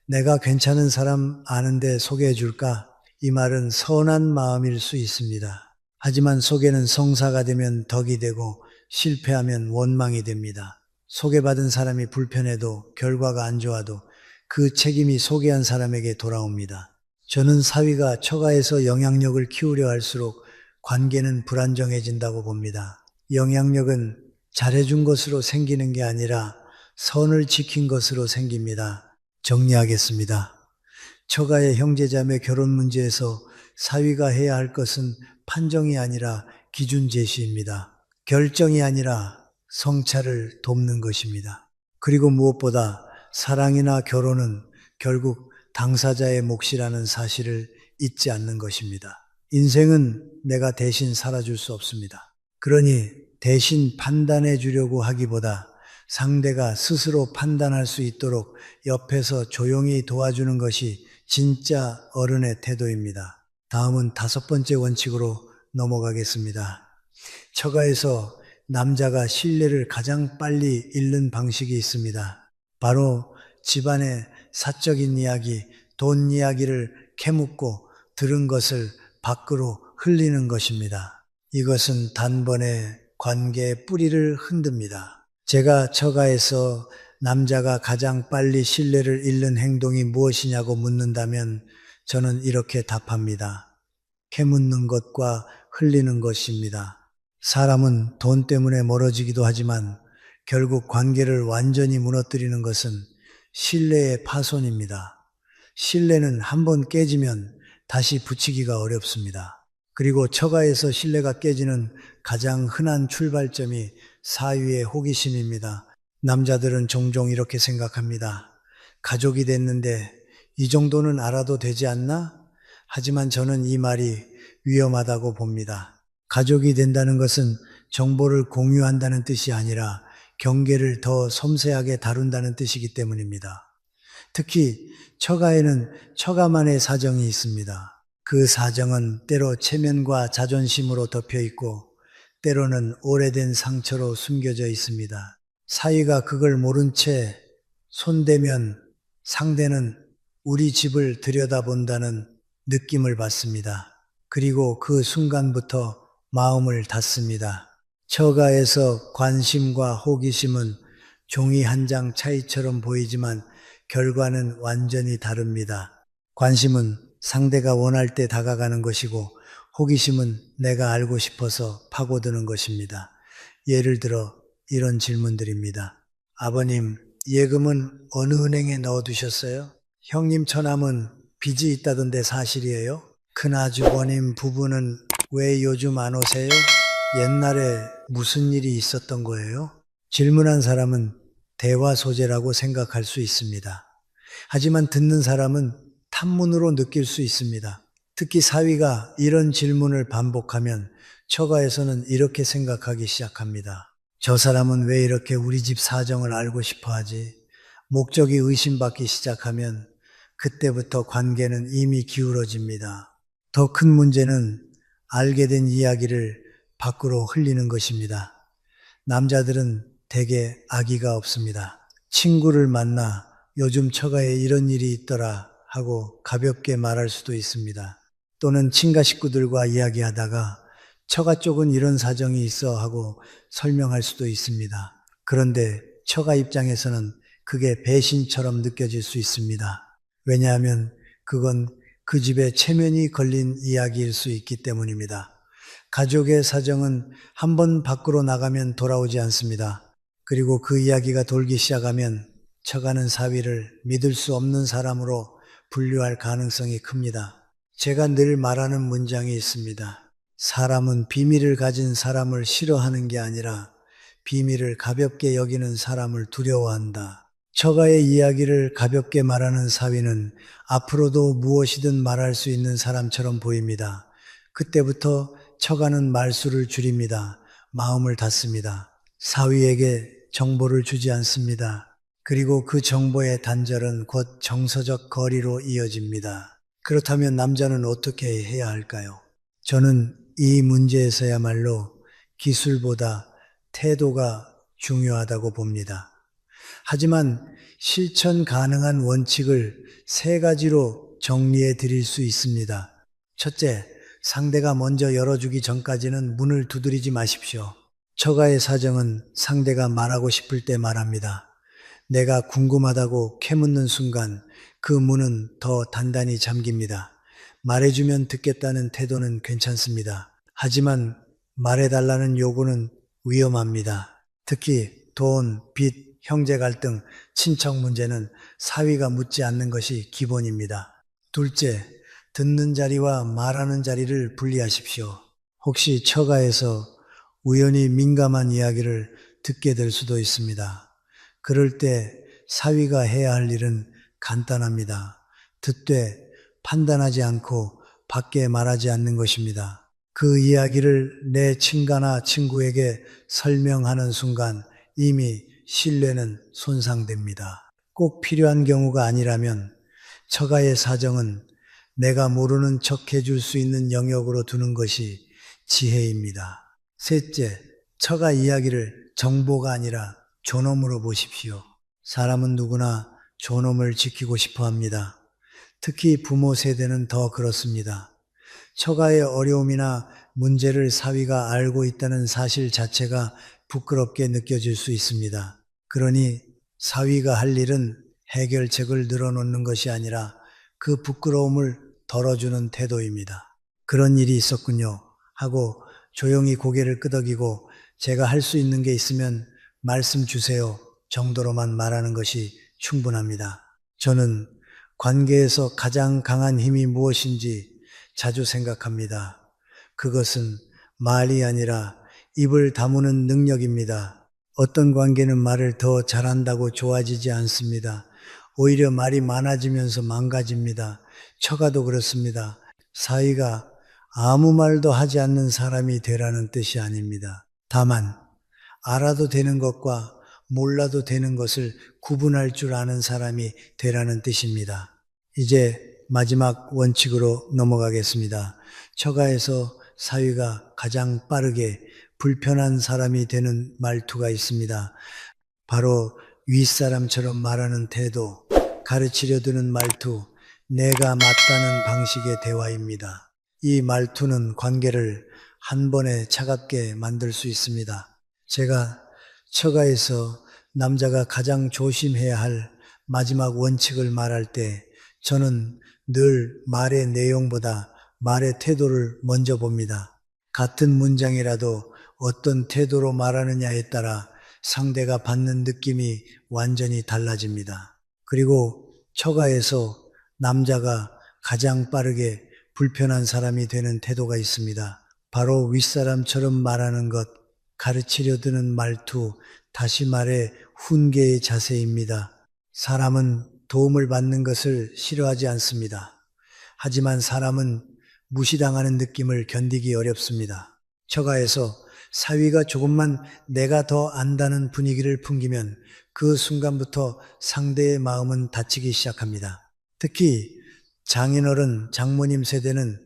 내가 괜찮은 사람 아는데 소개해 줄까? 이 말은 선한 마음일 수 있습니다. 하지만 소개는 성사가 되면 덕이 되고 실패하면 원망이 됩니다. 소개받은 사람이 불편해도 결과가 안 좋아도 그 책임이 소개한 사람에게 돌아옵니다. 저는 사위가 처가에서 영향력을 키우려 할수록 관계는 불안정해진다고 봅니다. 영향력은 잘해준 것으로 생기는 게 아니라 선을 지킨 것으로 생깁니다. 정리하겠습니다. 처가의 형제자매 결혼 문제에서 사위가 해야 할 것은 판정이 아니라 기준 제시입니다. 결정이 아니라 성찰을 돕는 것입니다. 그리고 무엇보다 사랑이나 결혼은 결국 당사자의 몫이라는 사실을 잊지 않는 것입니다. 인생은 내가 대신 살아줄 수 없습니다. 그러니 대신 판단해 주려고 하기보다 상대가 스스로 판단할 수 있도록 옆에서 조용히 도와주는 것이 진짜 어른의 태도입니다. 다음은 5번째 원칙으로 넘어가겠습니다. 처가에서 남자가 신뢰를 가장 빨리 잃는 방식이 있습니다. 바로 집안의 사적인 이야기, 돈 이야기를 캐묻고 들은 것을 밖으로 흘리는 것입니다. 이것은 단번에 관계의 뿌리를 흔듭니다. 제가 처가에서 남자가 가장 빨리 신뢰를 잃는 행동이 무엇이냐고 묻는다면 저는 이렇게 답합니다. 캐묻는 것과 흘리는 것입니다. 사람은 돈 때문에 멀어지기도 하지만 결국 관계를 완전히 무너뜨리는 것은 신뢰의 파손입니다. 신뢰는 한번 깨지면 다시 붙이기가 어렵습니다. 그리고 처가에서 신뢰가 깨지는 가장 흔한 출발점이 사위의 호기심입니다. 남자들은 종종 이렇게 생각합니다. 가족이 됐는데 이 정도는 알아도 되지 않나? 하지만 저는 이 말이 위험하다고 봅니다. 가족이 된다는 것은 정보를 공유한다는 뜻이 아니라 경계를 더 섬세하게 다룬다는 뜻이기 때문입니다. 특히 처가에는 처가만의 사정이 있습니다. 그 사정은 때로 체면과 자존심으로 덮여 있고 때로는 오래된 상처로 숨겨져 있습니다. 사위가 그걸 모른 채 손대면 상대는 우리 집을 들여다본다는 느낌을 받습니다. 그리고 그 순간부터 마음을 닫습니다. 처가에서 관심과 호기심은 종이 한 장 차이처럼 보이지만 결과는 완전히 다릅니다. 관심은 상대가 원할 때 다가가는 것이고 호기심은 내가 알고 싶어서 파고드는 것입니다. 예를 들어 이런 질문들입니다. 아버님, 예금은 어느 은행에 넣어두셨어요? 형님 처남은 빚이 있다던데 사실이에요? 큰아주버님 부부는 왜 요즘 안 오세요? 옛날에 무슨 일이 있었던 거예요? 질문한 사람은 대화 소재라고 생각할 수 있습니다. 하지만 듣는 사람은 탐문으로 느낄 수 있습니다. 특히 사위가 이런 질문을 반복하면 처가에서는 이렇게 생각하기 시작합니다. 저 사람은 왜 이렇게 우리 집 사정을 알고 싶어 하지? 목적이 의심받기 시작하면 그때부터 관계는 이미 기울어집니다. 더 큰 문제는 알게 된 이야기를 밖으로 흘리는 것입니다. 남자들은 대개 악의가 없습니다. 친구를 만나 요즘 처가에 이런 일이 있더라 하고 가볍게 말할 수도 있습니다. 또는 친가 식구들과 이야기하다가 처가 쪽은 이런 사정이 있어 하고 설명할 수도 있습니다. 그런데 처가 입장에서는 그게 배신처럼 느껴질 수 있습니다. 왜냐하면 그건 그 집에 체면이 걸린 이야기일 수 있기 때문입니다. 가족의 사정은 한번 밖으로 나가면 돌아오지 않습니다. 그리고 그 이야기가 돌기 시작하면 처가는 사위를 믿을 수 없는 사람으로 분류할 가능성이 큽니다. 제가 늘 말하는 문장이 있습니다. 사람은 비밀을 가진 사람을 싫어하는 게 아니라 비밀을 가볍게 여기는 사람을 두려워한다. 처가의 이야기를 가볍게 말하는 사위는 앞으로도 무엇이든 말할 수 있는 사람처럼 보입니다. 그때부터 처가는 말수를 줄입니다. 마음을 닫습니다. 사위에게 정보를 주지 않습니다. 그리고 그 정보의 단절은 곧 정서적 거리로 이어집니다. 그렇다면 남자는 어떻게 해야 할까요? 저는 이 문제에서야말로 기술보다 태도가 중요하다고 봅니다. 하지만 실천 가능한 원칙을 3가지로 정리해 드릴 수 있습니다. 첫째, 상대가 먼저 열어주기 전까지는 문을 두드리지 마십시오. 처가의 사정은 상대가 말하고 싶을 때 말합니다. 내가 궁금하다고 캐묻는 순간 그 문은 더 단단히 잠깁니다. 말해주면 듣겠다는 태도는 괜찮습니다. 하지만 말해달라는 요구는 위험합니다. 특히 돈, 빚, 형제 갈등, 친척 문제는 사위가 묻지 않는 것이 기본입니다. 둘째, 듣는 자리와 말하는 자리를 분리하십시오. 혹시 처가에서 우연히 민감한 이야기를 듣게 될 수도 있습니다. 그럴 때 사위가 해야 할 일은 간단합니다. 듣되 판단하지 않고 밖에 말하지 않는 것입니다. 그 이야기를 내 친가나 친구에게 설명하는 순간 이미 신뢰는 손상됩니다. 꼭 필요한 경우가 아니라면 처가의 사정은 내가 모르는 척 해줄 수 있는 영역으로 두는 것이 지혜입니다. 셋째, 처가 이야기를 정보가 아니라 존엄으로 보십시오. 사람은 누구나 존엄을 지키고 싶어 합니다. 특히 부모 세대는 더 그렇습니다. 처가의 어려움이나 문제를 사위가 알고 있다는 사실 자체가 부끄럽게 느껴질 수 있습니다. 그러니 사위가 할 일은 해결책을 늘어놓는 것이 아니라 그 부끄러움을 덜어주는 태도입니다. 그런 일이 있었군요 하고 조용히 고개를 끄덕이고 제가 할 수 있는 게 있으면 말씀 주세요 정도로만 말하는 것이 충분합니다. 저는 관계에서 가장 강한 힘이 무엇인지 자주 생각합니다. 그것은 말이 아니라 입을 다무는 능력입니다. 어떤 관계는 말을 더 잘한다고 좋아지지 않습니다. 오히려 말이 많아지면서 망가집니다. 처가도 그렇습니다. 사위가 아무 말도 하지 않는 사람이 되라는 뜻이 아닙니다. 다만 알아도 되는 것과 몰라도 되는 것을 구분할 줄 아는 사람이 되라는 뜻입니다. 이제 마지막 원칙으로 넘어가겠습니다. 처가에서 사위가 가장 빠르게 불편한 사람이 되는 말투가 있습니다. 바로 윗사람처럼 말하는 태도, 가르치려 드는 말투, 내가 맞다는 방식의 대화입니다. 이 말투는 관계를 한 번에 차갑게 만들 수 있습니다. 제가 처가에서 남자가 가장 조심해야 할 마지막 원칙을 말할 때 저는 늘 말의 내용보다 말의 태도를 먼저 봅니다. 같은 문장이라도 어떤 태도로 말하느냐에 따라 상대가 받는 느낌이 완전히 달라집니다. 그리고 처가에서 남자가 가장 빠르게 불편한 사람이 되는 태도가 있습니다. 바로 윗사람처럼 말하는 것, 가르치려 드는 말투, 다시 말해 훈계의 자세입니다. 사람은 도움을 받는 것을 싫어하지 않습니다. 하지만 사람은 무시당하는 느낌을 견디기 어렵습니다. 처가에서 사위가 조금만 내가 더 안다는 분위기를 풍기면 그 순간부터 상대의 마음은 다치기 시작합니다. 특히 장인어른, 장모님 세대는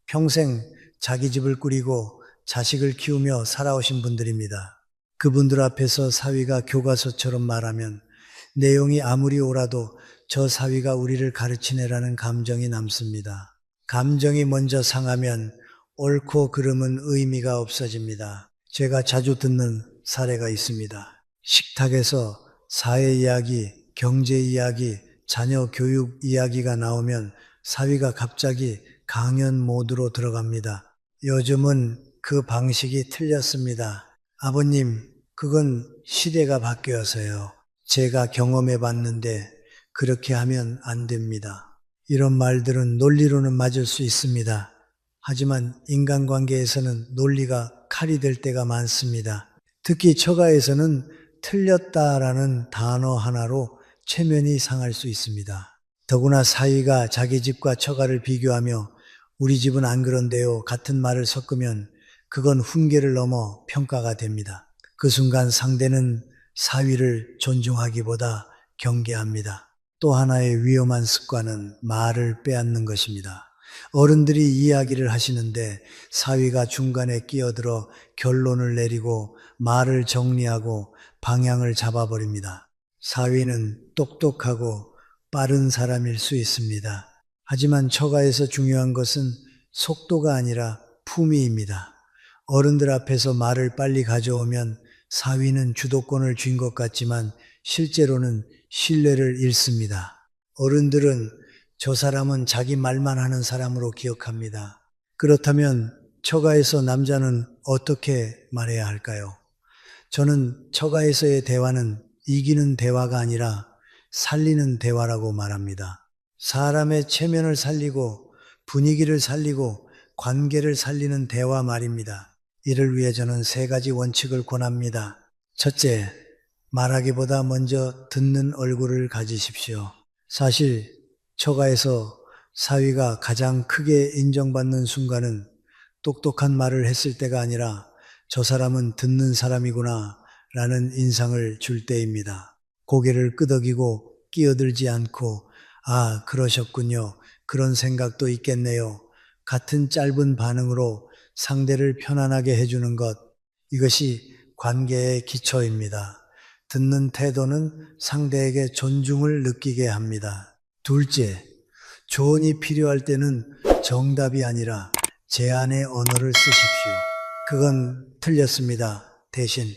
평생 자기 집을 꾸리고 자식을 키우며 살아오신 분들입니다. 그분들 앞에서 사위가 교과서처럼 말하면 내용이 아무리 옳아도 저 사위가 우리를 가르치네라는 감정이 남습니다. 감정이 먼저 상하면 옳고 그름은 의미가 없어집니다. 제가 자주 듣는 사례가 있습니다. 식탁에서 사회 이야기, 경제 이야기, 자녀 교육 이야기가 나오면 사위가 갑자기 강연 모드로 들어갑니다. 요즘은 그 방식이 틀렸습니다. 아버님, 그건 시대가 바뀌어서요. 제가 경험해 봤는데 그렇게 하면 안 됩니다. 이런 말들은 논리로는 맞을 수 있습니다. 하지만 인간관계에서는 논리가 칼이 될 때가 많습니다. 특히 처가에서는 틀렸다라는 단어 하나로 체면이 상할 수 있습니다. 더구나 사위가 자기 집과 처가를 비교하며 우리 집은 안 그런데요 같은 말을 섞으면 그건 훈계를 넘어 평가가 됩니다. 그 순간 상대는 사위를 존중하기보다 경계합니다. 또 하나의 위험한 습관은 말을 빼앗는 것입니다. 어른들이 이야기를 하시는데 사위가 중간에 끼어들어 결론을 내리고 말을 정리하고 방향을 잡아버립니다. 사위는 똑똑하고 빠른 사람일 수 있습니다. 하지만 처가에서 중요한 것은 속도가 아니라 품위입니다. 어른들 앞에서 말을 빨리 가져오면 사위는 주도권을 쥔 것 같지만 실제로는 신뢰를 잃습니다. 어른들은 저 사람은 자기 말만 하는 사람으로 기억합니다. 그렇다면 처가에서 남자는 어떻게 말해야 할까요? 저는 처가에서의 대화는 이기는 대화가 아니라 살리는 대화라고 말합니다. 사람의 체면을 살리고 분위기를 살리고 관계를 살리는 대화 말입니다. 이를 위해 저는 세 가지 원칙을 권합니다. 첫째, 말하기보다 먼저 듣는 얼굴을 가지십시오. 사실 처가에서 사위가 가장 크게 인정받는 순간은 똑똑한 말을 했을 때가 아니라 저 사람은 듣는 사람이구나 라는 인상을 줄 때입니다. 고개를 끄덕이고 끼어들지 않고 아, 그러셨군요. 그런 생각도 있겠네요. 같은 짧은 반응으로 상대를 편안하게 해주는 것, 이것이 관계의 기초입니다. 듣는 태도는 상대에게 존중을 느끼게 합니다. 둘째, 조언이 필요할 때는 정답이 아니라 제안의 언어를 쓰십시오. 그건 틀렸습니다. 대신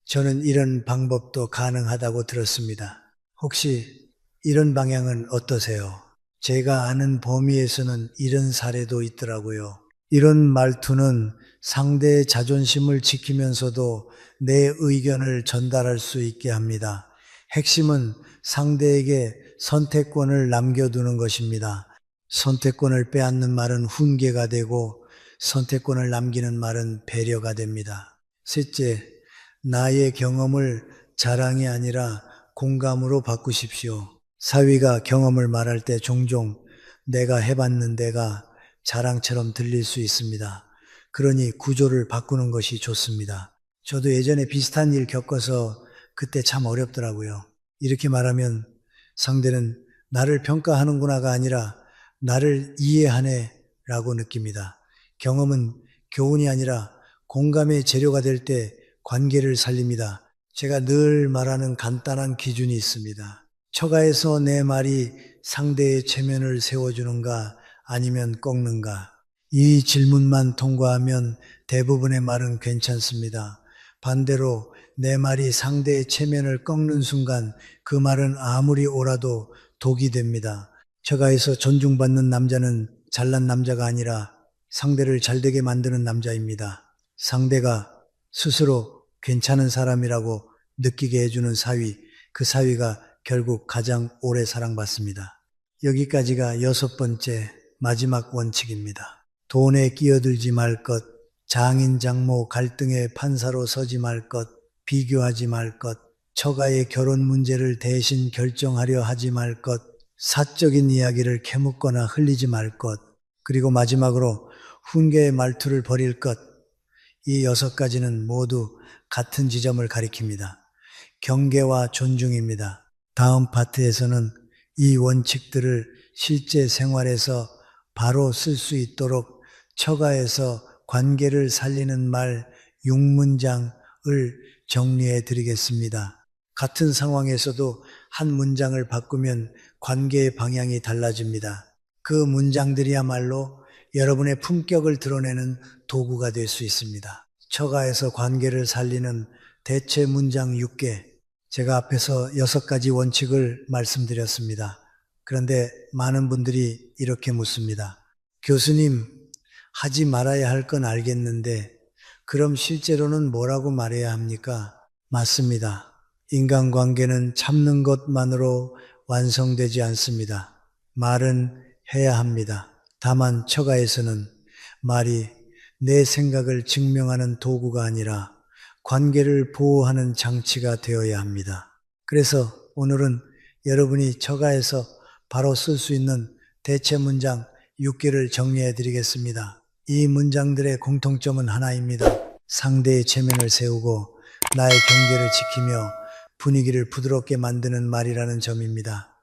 저는 이런 방법도 가능하다고 들었습니다. 혹시 이런 방향은 어떠세요? 제가 아는 범위에서는 이런 사례도 있더라고요. 이런 말투는 상대의 자존심을 지키면서도 내 의견을 전달할 수 있게 합니다. 핵심은 상대에게 선택권을 남겨두는 것입니다. 선택권을 빼앗는 말은 훈계가 되고 선택권을 남기는 말은 배려가 됩니다. 셋째, 나의 경험을 자랑이 아니라 공감으로 바꾸십시오. 사위가 경험을 말할 때 종종 내가 해봤는데가 자랑처럼 들릴 수 있습니다. 그러니 구조를 바꾸는 것이 좋습니다. 저도 예전에 비슷한 일 겪어서 그때 참 어렵더라고요. 이렇게 말하면 상대는 나를 평가하는구나가 아니라 나를 이해하네 라고 느낍니다. 경험은 교훈이 아니라 공감의 재료가 될 때 관계를 살립니다. 제가 늘 말하는 간단한 기준이 있습니다. 처가에서 내 말이 상대의 체면을 세워주는가 아니면 꺾는가? 이 질문만 통과하면 대부분의 말은 괜찮습니다. 반대로 내 말이 상대의 체면을 꺾는 순간 그 말은 아무리 옳아도 독이 됩니다. 처가에서 존중받는 남자는 잘난 남자가 아니라 상대를 잘되게 만드는 남자입니다. 상대가 스스로 괜찮은 사람이라고 느끼게 해주는 사위, 그 사위가 결국 가장 오래 사랑받습니다. 여기까지가 여섯 번째 마지막 원칙입니다. 돈에 끼어들지 말 것, 장인 장모 갈등의 판사로 서지 말 것, 비교하지 말 것, 처가의 결혼 문제를 대신 결정하려 하지 말 것, 사적인 이야기를 캐묻거나 흘리지 말 것, 그리고 마지막으로 훈계의 말투를 버릴 것, 이 여섯 가지는 모두 같은 지점을 가리킵니다. 경계와 존중입니다. 다음 파트에서는 이 원칙들을 실제 생활에서 바로 쓸 수 있도록 처가에서 관계를 살리는 말 6문장을 정리해 드리겠습니다. 같은 상황에서도 한 문장을 바꾸면 관계의 방향이 달라집니다. 그 문장들이야말로 여러분의 품격을 드러내는 도구가 될 수 있습니다. 처가에서 관계를 살리는 대체 문장 6개, 제가 앞에서 6가지 원칙을 말씀드렸습니다. 그런데 많은 분들이 이렇게 묻습니다. 교수님, 하지 말아야 할 건 알겠는데 그럼 실제로는 뭐라고 말해야 합니까? 맞습니다. 인간관계는 참는 것만으로 완성되지 않습니다. 말은 해야 합니다. 다만 처가에서는 말이 내 생각을 증명하는 도구가 아니라 관계를 보호하는 장치가 되어야 합니다. 그래서 오늘은 여러분이 처가에서 바로 쓸 수 있는 대체 문장 6개를 정리해 드리겠습니다. 이 문장들의 공통점은 하나입니다. 상대의 체면을 세우고 나의 경계를 지키며 분위기를 부드럽게 만드는 말이라는 점입니다.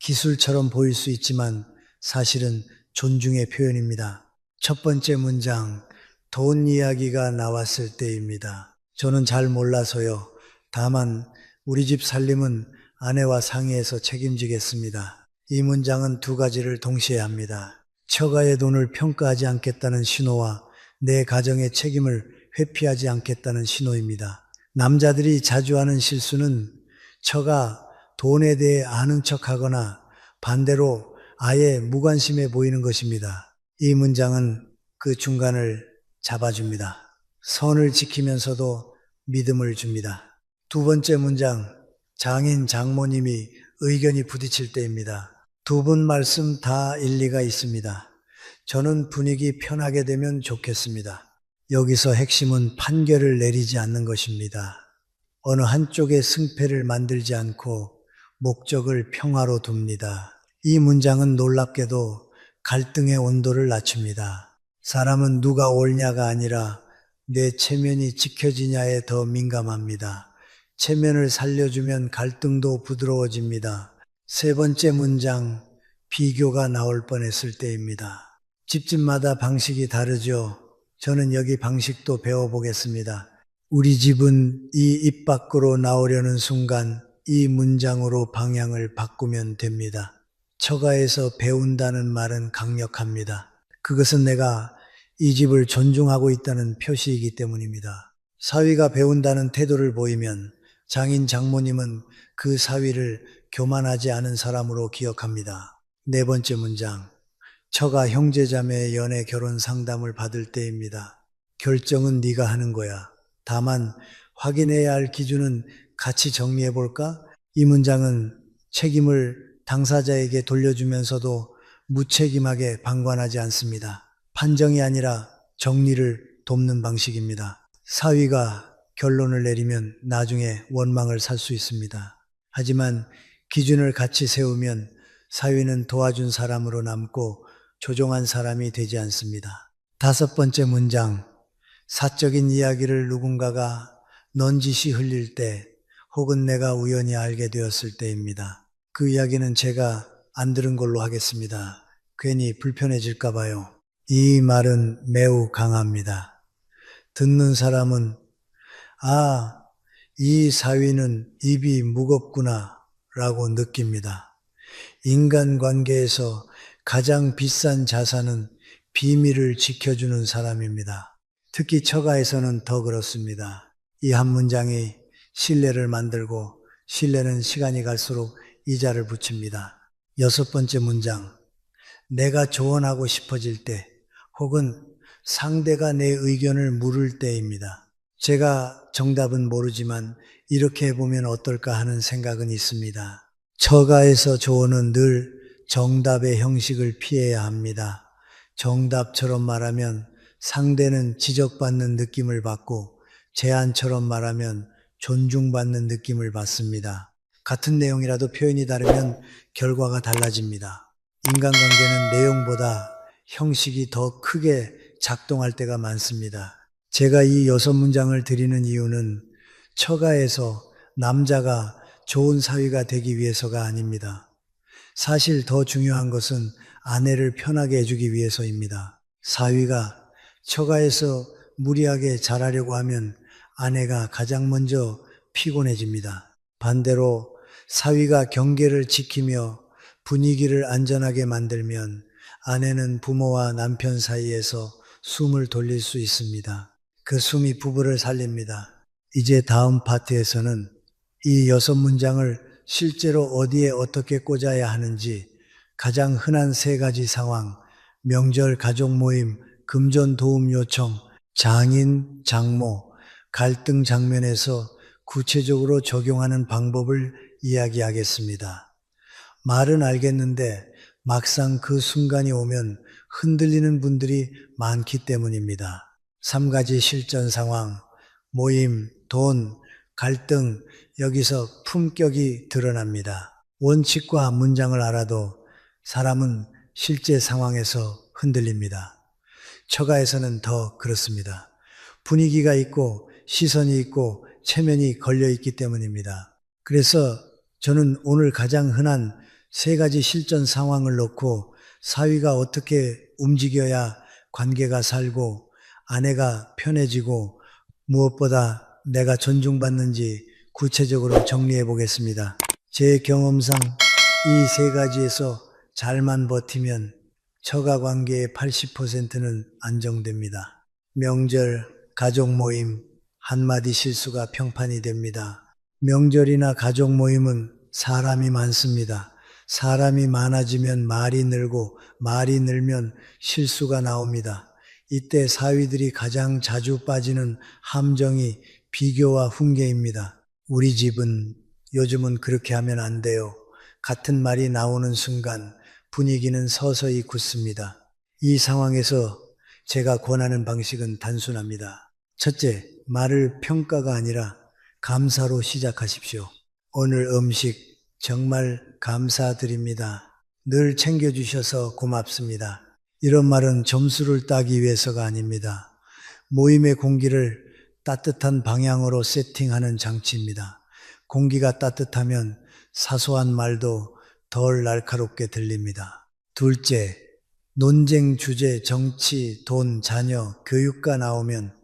기술처럼 보일 수 있지만 사실은 존중의 표현입니다. 첫 번째 문장, 돈 이야기가 나왔을 때입니다. 저는 잘 몰라서요. 다만 우리 집 살림은 아내와 상의해서 책임지겠습니다. 이 문장은 두 가지를 동시에 합니다. 처가의 돈을 평가하지 않겠다는 신호와 내 가정의 책임을 회피하지 않겠다는 신호입니다. 남자들이 자주 하는 실수는 처가 돈에 대해 아는 척하거나 반대로 아예 무관심해 보이는 것입니다. 이 문장은 그 중간을 잡아줍니다. 선을 지키면서도 믿음을 줍니다. 두 번째 문장, 장인 장모님이 의견이 부딪힐 때입니다. 두 분 말씀 다 일리가 있습니다. 저는 분위기 편하게 되면 좋겠습니다. 여기서 핵심은 판결을 내리지 않는 것입니다. 어느 한쪽의 승패를 만들지 않고 목적을 평화로 둡니다. 이 문장은 놀랍게도 갈등의 온도를 낮춥니다. 사람은 누가 옳냐가 아니라 내 체면이 지켜지냐에 더 민감합니다. 체면을 살려주면 갈등도 부드러워집니다. 세 번째 문장, 비교가 나올 뻔했을 때입니다. 집집마다 방식이 다르죠. 저는 여기 방식도 배워보겠습니다. 우리 집은 이 입 밖으로 나오려는 순간 이 문장으로 방향을 바꾸면 됩니다. 처가에서 배운다는 말은 강력합니다. 그것은 내가 이 집을 존중하고 있다는 표시이기 때문입니다. 사위가 배운다는 태도를 보이면 장인 장모님은 그 사위를 교만하지 않은 사람으로 기억합니다. 네 번째 문장, 처가 형제자매의 연애 결혼 상담을 받을 때입니다. 결정은 네가 하는 거야. 다만 확인해야 할 기준은 같이 정리해 볼까? 이 문장은 책임을 당사자에게 돌려주면서도 무책임하게 방관하지 않습니다. 판정이 아니라 정리를 돕는 방식입니다. 사위가 결론을 내리면 나중에 원망을 살 수 있습니다. 하지만 기준을 같이 세우면 사위는 도와준 사람으로 남고 조종한 사람이 되지 않습니다. 다섯 번째 문장, 사적인 이야기를 누군가가 넌지시 흘릴 때 혹은 내가 우연히 알게 되었을 때입니다. 그 이야기는 제가 안 들은 걸로 하겠습니다. 괜히 불편해질까 봐요. 이 말은 매우 강합니다. 듣는 사람은 아, 이 사위는 입이 무겁구나 라고 느낍니다. 인간관계에서 가장 비싼 자산은 비밀을 지켜주는 사람입니다. 특히 처가에서는 더 그렇습니다. 이 한 문장이 신뢰를 만들고 신뢰는 시간이 갈수록 이자를 붙입니다. 여섯 번째 문장, 내가 조언하고 싶어질 때 혹은 상대가 내 의견을 물을 때입니다. 제가 정답은 모르지만 이렇게 해보면 어떨까 하는 생각은 있습니다. 처가에서 조언은 늘 정답의 형식을 피해야 합니다. 정답처럼 말하면 상대는 지적받는 느낌을 받고 제안처럼 말하면 존중받는 느낌을 받습니다. 같은 내용이라도 표현이 다르면 결과가 달라집니다. 인간관계는 내용보다 형식이 더 크게 작동할 때가 많습니다. 제가 이 여섯 문장을 드리는 이유는 처가에서 남자가 좋은 사위가 되기 위해서가 아닙니다. 사실 더 중요한 것은 아내를 편하게 해주기 위해서입니다. 사위가 처가에서 무리하게 잘하려고 하면 아내가 가장 먼저 피곤해집니다. 반대로 사위가 경계를 지키며 분위기를 안전하게 만들면 아내는 부모와 남편 사이에서 숨을 돌릴 수 있습니다. 그 숨이 부부를 살립니다. 이제 다음 파트에서는 이 여섯 문장을 실제로 어디에 어떻게 꽂아야 하는지 가장 흔한 세 가지 상황, 명절 가족 모임, 금전 도움 요청, 장인, 장모, 갈등 장면에서 구체적으로 적용하는 방법을 이야기하겠습니다. 말은 알겠는데 막상 그 순간이 오면 흔들리는 분들이 많기 때문입니다. 3가지 실전 상황, 모임, 돈, 갈등, 여기서 품격이 드러납니다. 원칙과 문장을 알아도 사람은 실제 상황에서 흔들립니다. 처가에서는 더 그렇습니다. 분위기가 있고 시선이 있고 체면이 걸려 있기 때문입니다. 그래서 저는 오늘 가장 흔한 3가지 실전 상황을 놓고 사위가 어떻게 움직여야 관계가 살고 아내가 편해지고 무엇보다 내가 존중받는지 구체적으로 정리해 보겠습니다. 제 경험상 이 3가지에서 잘만 버티면 처가 관계의 80%는 안정됩니다. 명절, 가족 모임, 한마디 실수가 평판이 됩니다. 명절이나 가족 모임은 사람이 많습니다. 사람이 많아지면 말이 늘고 말이 늘면 실수가 나옵니다. 이때 사위들이 가장 자주 빠지는 함정이 비교와 훈계입니다. 우리 집은 요즘은 그렇게 하면 안 돼요. 같은 말이 나오는 순간 분위기는 서서히 굳습니다. 이 상황에서 제가 권하는 방식은 단순합니다. 첫째, 말을 평가가 아니라 감사로 시작하십시오. 오늘 음식 정말 감사드립니다. 늘 챙겨주셔서 고맙습니다. 이런 말은 점수를 따기 위해서가 아닙니다. 모임의 공기를 따뜻한 방향으로 세팅하는 장치입니다. 공기가 따뜻하면 사소한 말도 덜 날카롭게 들립니다. 둘째, 논쟁 주제, 정치, 돈, 자녀, 교육가 나오면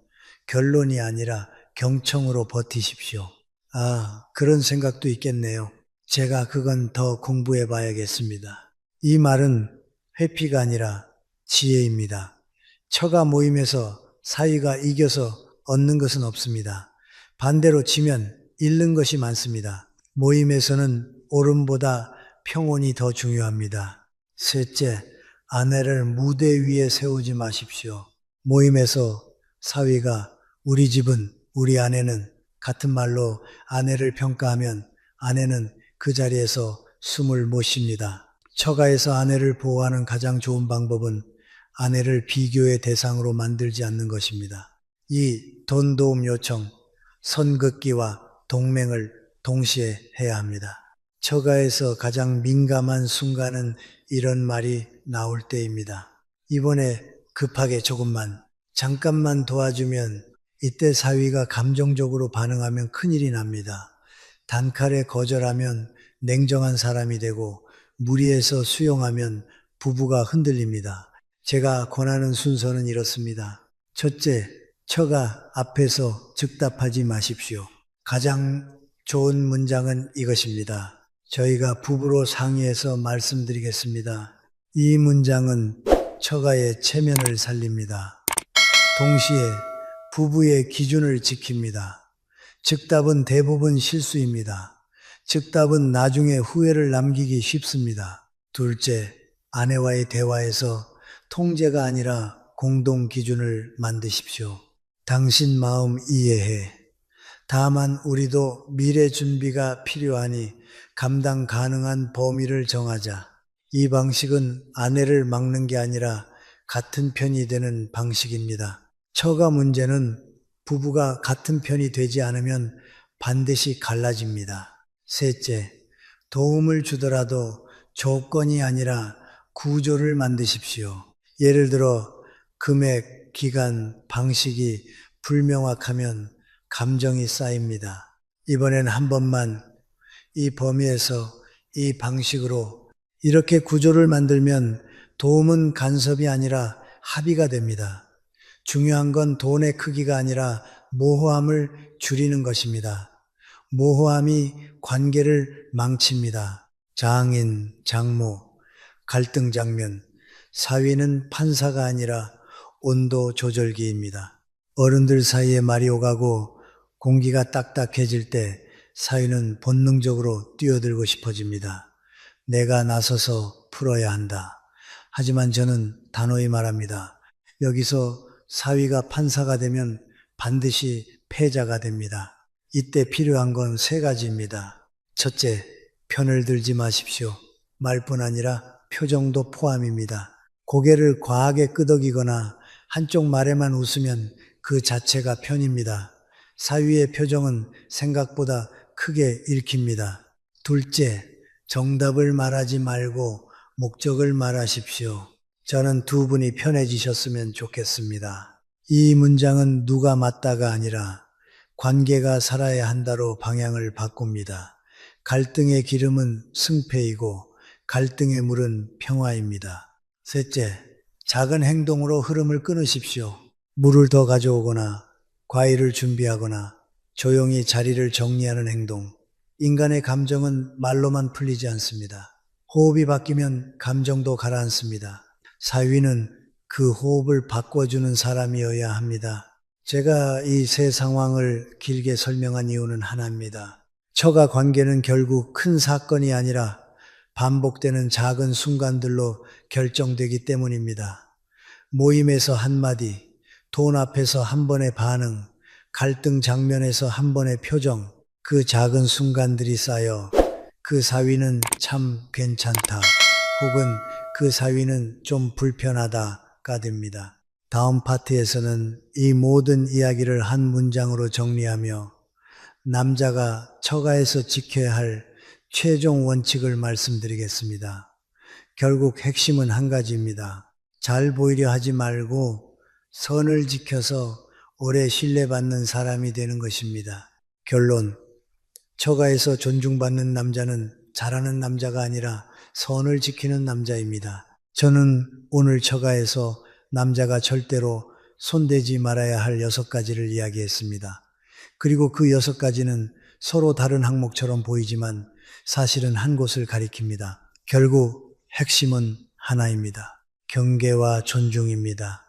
결론이 아니라 경청으로 버티십시오. 아, 그런 생각도 있겠네요. 제가 그건 더 공부해 봐야겠습니다. 이 말은 회피가 아니라 지혜입니다. 처가 모임에서 사이가 이겨서 얻는 것은 없습니다. 반대로 지면 잃는 것이 많습니다. 모임에서는 옳음보다 평온이 더 중요합니다. 셋째, 아내를 무대 위에 세우지 마십시오. 모임에서 사위가 우리 집은, 우리 아내는 같은 말로 아내를 평가하면 아내는 그 자리에서 숨을 못 쉽니다. 처가에서 아내를 보호하는 가장 좋은 방법은 아내를 비교의 대상으로 만들지 않는 것입니다. 이 돈 도움 요청, 선긋기와 동맹을 동시에 해야 합니다. 처가에서 가장 민감한 순간은 이런 말이 나올 때입니다. 이번에 급하게 조금만, 잠깐만 도와주면 이때 사위가 감정적으로 반응하면 큰일이 납니다. 단칼에 거절하면 냉정한 사람이 되고 무리해서 수용하면 부부가 흔들립니다. 제가 권하는 순서는 이렇습니다. 첫째, 처가 앞에서 즉답하지 마십시오. 가장 좋은 문장은 이것입니다. 저희가 부부로 상의해서 말씀드리겠습니다. 이 문장은 처가의 체면을 살립니다. 동시에 부부의 기준을 지킵니다. 즉답은 대부분 실수입니다. 즉답은 나중에 후회를 남기기 쉽습니다. 둘째, 아내와의 대화에서 통제가 아니라 공동 기준을 만드십시오. 당신 마음 이해해. 다만 우리도 미래 준비가 필요하니 감당 가능한 범위를 정하자. 이 방식은 아내를 막는 게 아니라 같은 편이 되는 방식입니다. 처가 문제는 부부가 같은 편이 되지 않으면 반드시 갈라집니다. 셋째, 도움을 주더라도 조건이 아니라 구조를 만드십시오. 예를 들어 금액, 기간, 방식이 불명확하면 감정이 쌓입니다. 이번엔 한 번만 이 범위에서 이 방식으로 이렇게 구조를 만들면 도움은 간섭이 아니라 합의가 됩니다. 중요한 건 돈의 크기가 아니라 모호함을 줄이는 것입니다. 모호함이 관계를 망칩니다. 장인, 장모, 갈등 장면, 사위는 판사가 아니라 온도 조절기입니다. 어른들 사이에 말이 오가고 공기가 딱딱해질 때 사위는 본능적으로 뛰어들고 싶어집니다. 내가 나서서 풀어야 한다. 하지만 저는 단호히 말합니다. 여기서 사위가 판사가 되면 반드시 패자가 됩니다. 이때 필요한 건 세 가지입니다. 첫째, 편을 들지 마십시오. 말뿐 아니라 표정도 포함입니다. 고개를 과하게 끄덕이거나 한쪽 말에만 웃으면 그 자체가 편입니다. 사위의 표정은 생각보다 크게 읽힙니다. 둘째, 정답을 말하지 말고 목적을 말하십시오. 저는 두 분이 편해지셨으면 좋겠습니다. 이 문장은 누가 맞다가 아니라 관계가 살아야 한다로 방향을 바꿉니다. 갈등의 기름은 승패이고 갈등의 물은 평화입니다. 셋째, 작은 행동으로 흐름을 끊으십시오. 물을 더 가져오거나 과일을 준비하거나 조용히 자리를 정리하는 행동. 인간의 감정은 말로만 풀리지 않습니다. 호흡이 바뀌면 감정도 가라앉습니다. 사위는 그 호흡을 바꿔주는 사람이어야 합니다. 제가 이 세 상황을 길게 설명한 이유는 하나입니다. 처가 관계는 결국 큰 사건이 아니라 반복되는 작은 순간들로 결정되기 때문입니다. 모임에서 한마디, 돈 앞에서 한 번의 반응, 갈등 장면에서 한 번의 표정, 그 작은 순간들이 쌓여 그 사위는 참 괜찮다, 혹은 그 사위는 좀 불편하다가 됩니다. 다음 파트에서는 이 모든 이야기를 한 문장으로 정리하며 남자가 처가에서 지켜야 할 최종 원칙을 말씀드리겠습니다. 결국 핵심은 한 가지입니다. 잘 보이려 하지 말고 선을 지켜서 오래 신뢰받는 사람이 되는 것입니다. 결론, 처가에서 존중받는 남자는 잘하는 남자가 아니라 선을 지키는 남자입니다. 저는 오늘 처가에서 남자가 절대로 손대지 말아야 할 6가지를 이야기했습니다. 그리고 그 6가지는 서로 다른 항목처럼 보이지만 사실은 한 곳을 가리킵니다. 결국 핵심은 하나입니다. 경계와 존중입니다.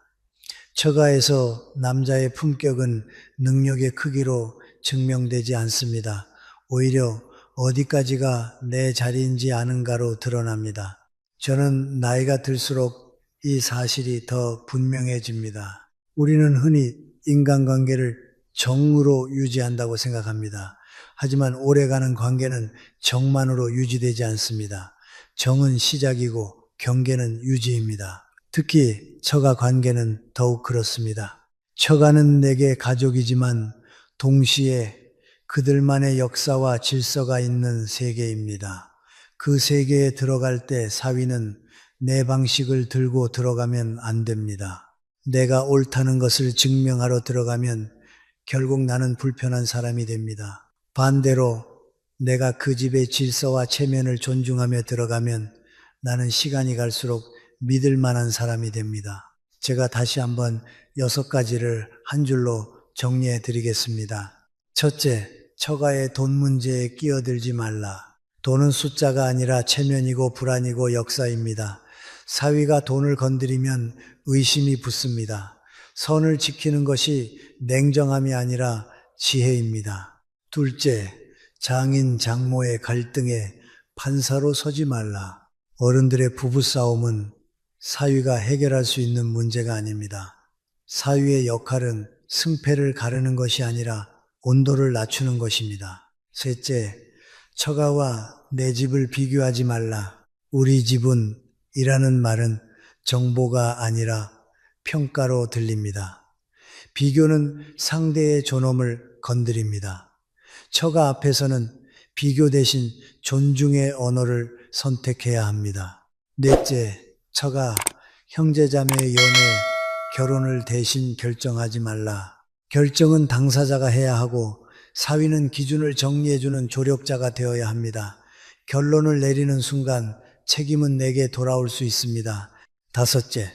처가에서 남자의 품격은 능력의 크기로 증명되지 않습니다. 오히려 어디까지가 내 자리인지 아는가로 드러납니다. 저는 나이가 들수록 이 사실이 더 분명해집니다. 우리는 흔히 인간관계를 정으로 유지한다고 생각합니다. 하지만 오래가는 관계는 정만으로 유지되지 않습니다. 정은 시작이고 경계는 유지입니다. 특히 처가 관계는 더욱 그렇습니다. 처가는 내게 가족이지만 동시에 그들만의 역사와 질서가 있는 세계입니다. 그 세계에 들어갈 때 사위는 내 방식을 들고 들어가면 안 됩니다. 내가 옳다는 것을 증명하러 들어가면 결국 나는 불편한 사람이 됩니다. 반대로 내가 그 집의 질서와 체면을 존중하며 들어가면 나는 시간이 갈수록 믿을 만한 사람이 됩니다. 제가 다시 한번 6가지를 한 줄로 정리해 드리겠습니다. 첫째, 처가의 돈 문제에 끼어들지 말라. 돈은 숫자가 아니라 체면이고 불안이고 역사입니다. 사위가 돈을 건드리면 의심이 붙습니다. 선을 지키는 것이 냉정함이 아니라 지혜입니다. 둘째, 장인 장모의 갈등에 판사로 서지 말라. 어른들의 부부싸움은 사위가 해결할 수 있는 문제가 아닙니다. 사위의 역할은 승패를 가르는 것이 아니라 온도를 낮추는 것입니다. 셋째, 처가와 내 집을 비교하지 말라. 우리 집은 이라는 말은 정보가 아니라 평가로 들립니다. 비교는 상대의 존엄을 건드립니다. 처가 앞에서는 비교 대신 존중의 언어를 선택해야 합니다. 넷째, 처가 형제자매의 연애, 결혼을 대신 결정하지 말라. 결정은 당사자가 해야 하고 사위는 기준을 정리해주는 조력자가 되어야 합니다. 결론을 내리는 순간 책임은 내게 돌아올 수 있습니다. 다섯째,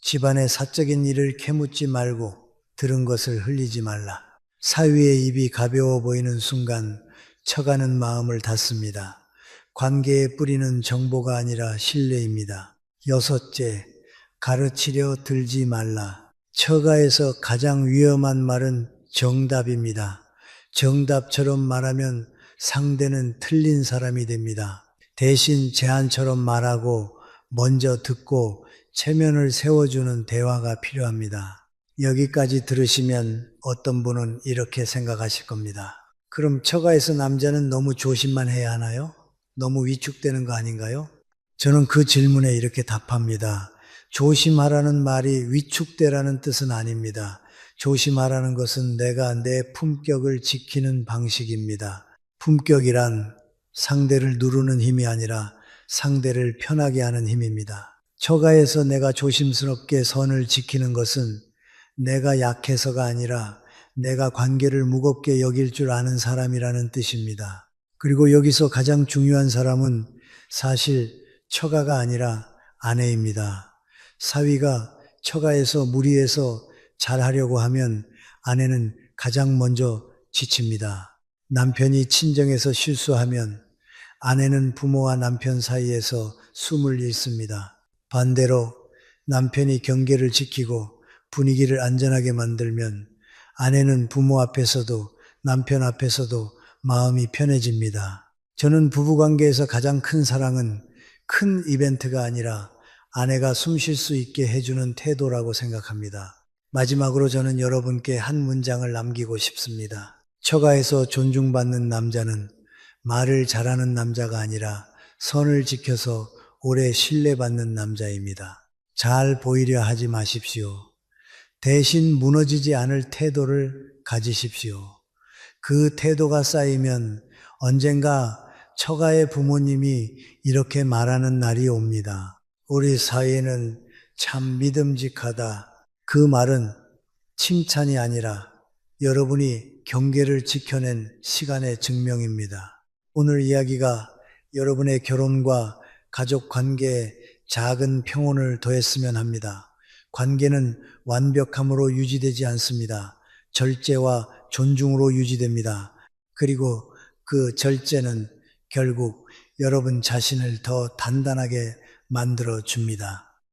집안의 사적인 일을 캐묻지 말고 들은 것을 흘리지 말라. 사위의 입이 가벼워 보이는 순간 처가는 마음을 닫습니다. 관계의 뿌리는 정보가 아니라 신뢰입니다. 여섯째, 가르치려 들지 말라. 처가에서 가장 위험한 말은 정답입니다. 정답처럼 말하면 상대는 틀린 사람이 됩니다. 대신 제안처럼 말하고 먼저 듣고 체면을 세워주는 대화가 필요합니다. 여기까지 들으시면 어떤 분은 이렇게 생각하실 겁니다. 그럼 처가에서 남자는 너무 조심만 해야 하나요? 너무 위축되는 거 아닌가요? 저는 그 질문에 이렇게 답합니다. 조심하라는 말이 위축되라는 뜻은 아닙니다. 조심하라는 것은 내가 내 품격을 지키는 방식입니다. 품격이란 상대를 누르는 힘이 아니라 상대를 편하게 하는 힘입니다. 처가에서 내가 조심스럽게 선을 지키는 것은 내가 약해서가 아니라 내가 관계를 무겁게 여길 줄 아는 사람이라는 뜻입니다. 그리고 여기서 가장 중요한 사람은 사실 처가가 아니라 아내입니다. 사위가 처가에서 무리해서 잘하려고 하면 아내는 가장 먼저 지칩니다. 남편이 친정에서 실수하면 아내는 부모와 남편 사이에서 숨을 잃습니다. 반대로 남편이 경계를 지키고 분위기를 안전하게 만들면 아내는 부모 앞에서도 남편 앞에서도 마음이 편해집니다. 저는 부부관계에서 가장 큰 사랑은 큰 이벤트가 아니라 아내가 숨 쉴 수 있게 해주는 태도라고 생각합니다. 마지막으로 저는 여러분께 한 문장을 남기고 싶습니다. 처가에서 존중받는 남자는 말을 잘하는 남자가 아니라 선을 지켜서 오래 신뢰받는 남자입니다. 잘 보이려 하지 마십시오. 대신 무너지지 않을 태도를 가지십시오. 그 태도가 쌓이면 언젠가 처가의 부모님이 이렇게 말하는 날이 옵니다. 우리 사이에는 참 믿음직하다. 그 말은 칭찬이 아니라 여러분이 경계를 지켜낸 시간의 증명입니다. 오늘 이야기가 여러분의 결혼과 가족 관계에 작은 평온을 더했으면 합니다. 관계는 완벽함으로 유지되지 않습니다. 절제와 존중으로 유지됩니다. 그리고 그 절제는 결국 여러분 자신을 더 단단하게 만들어 줍니다.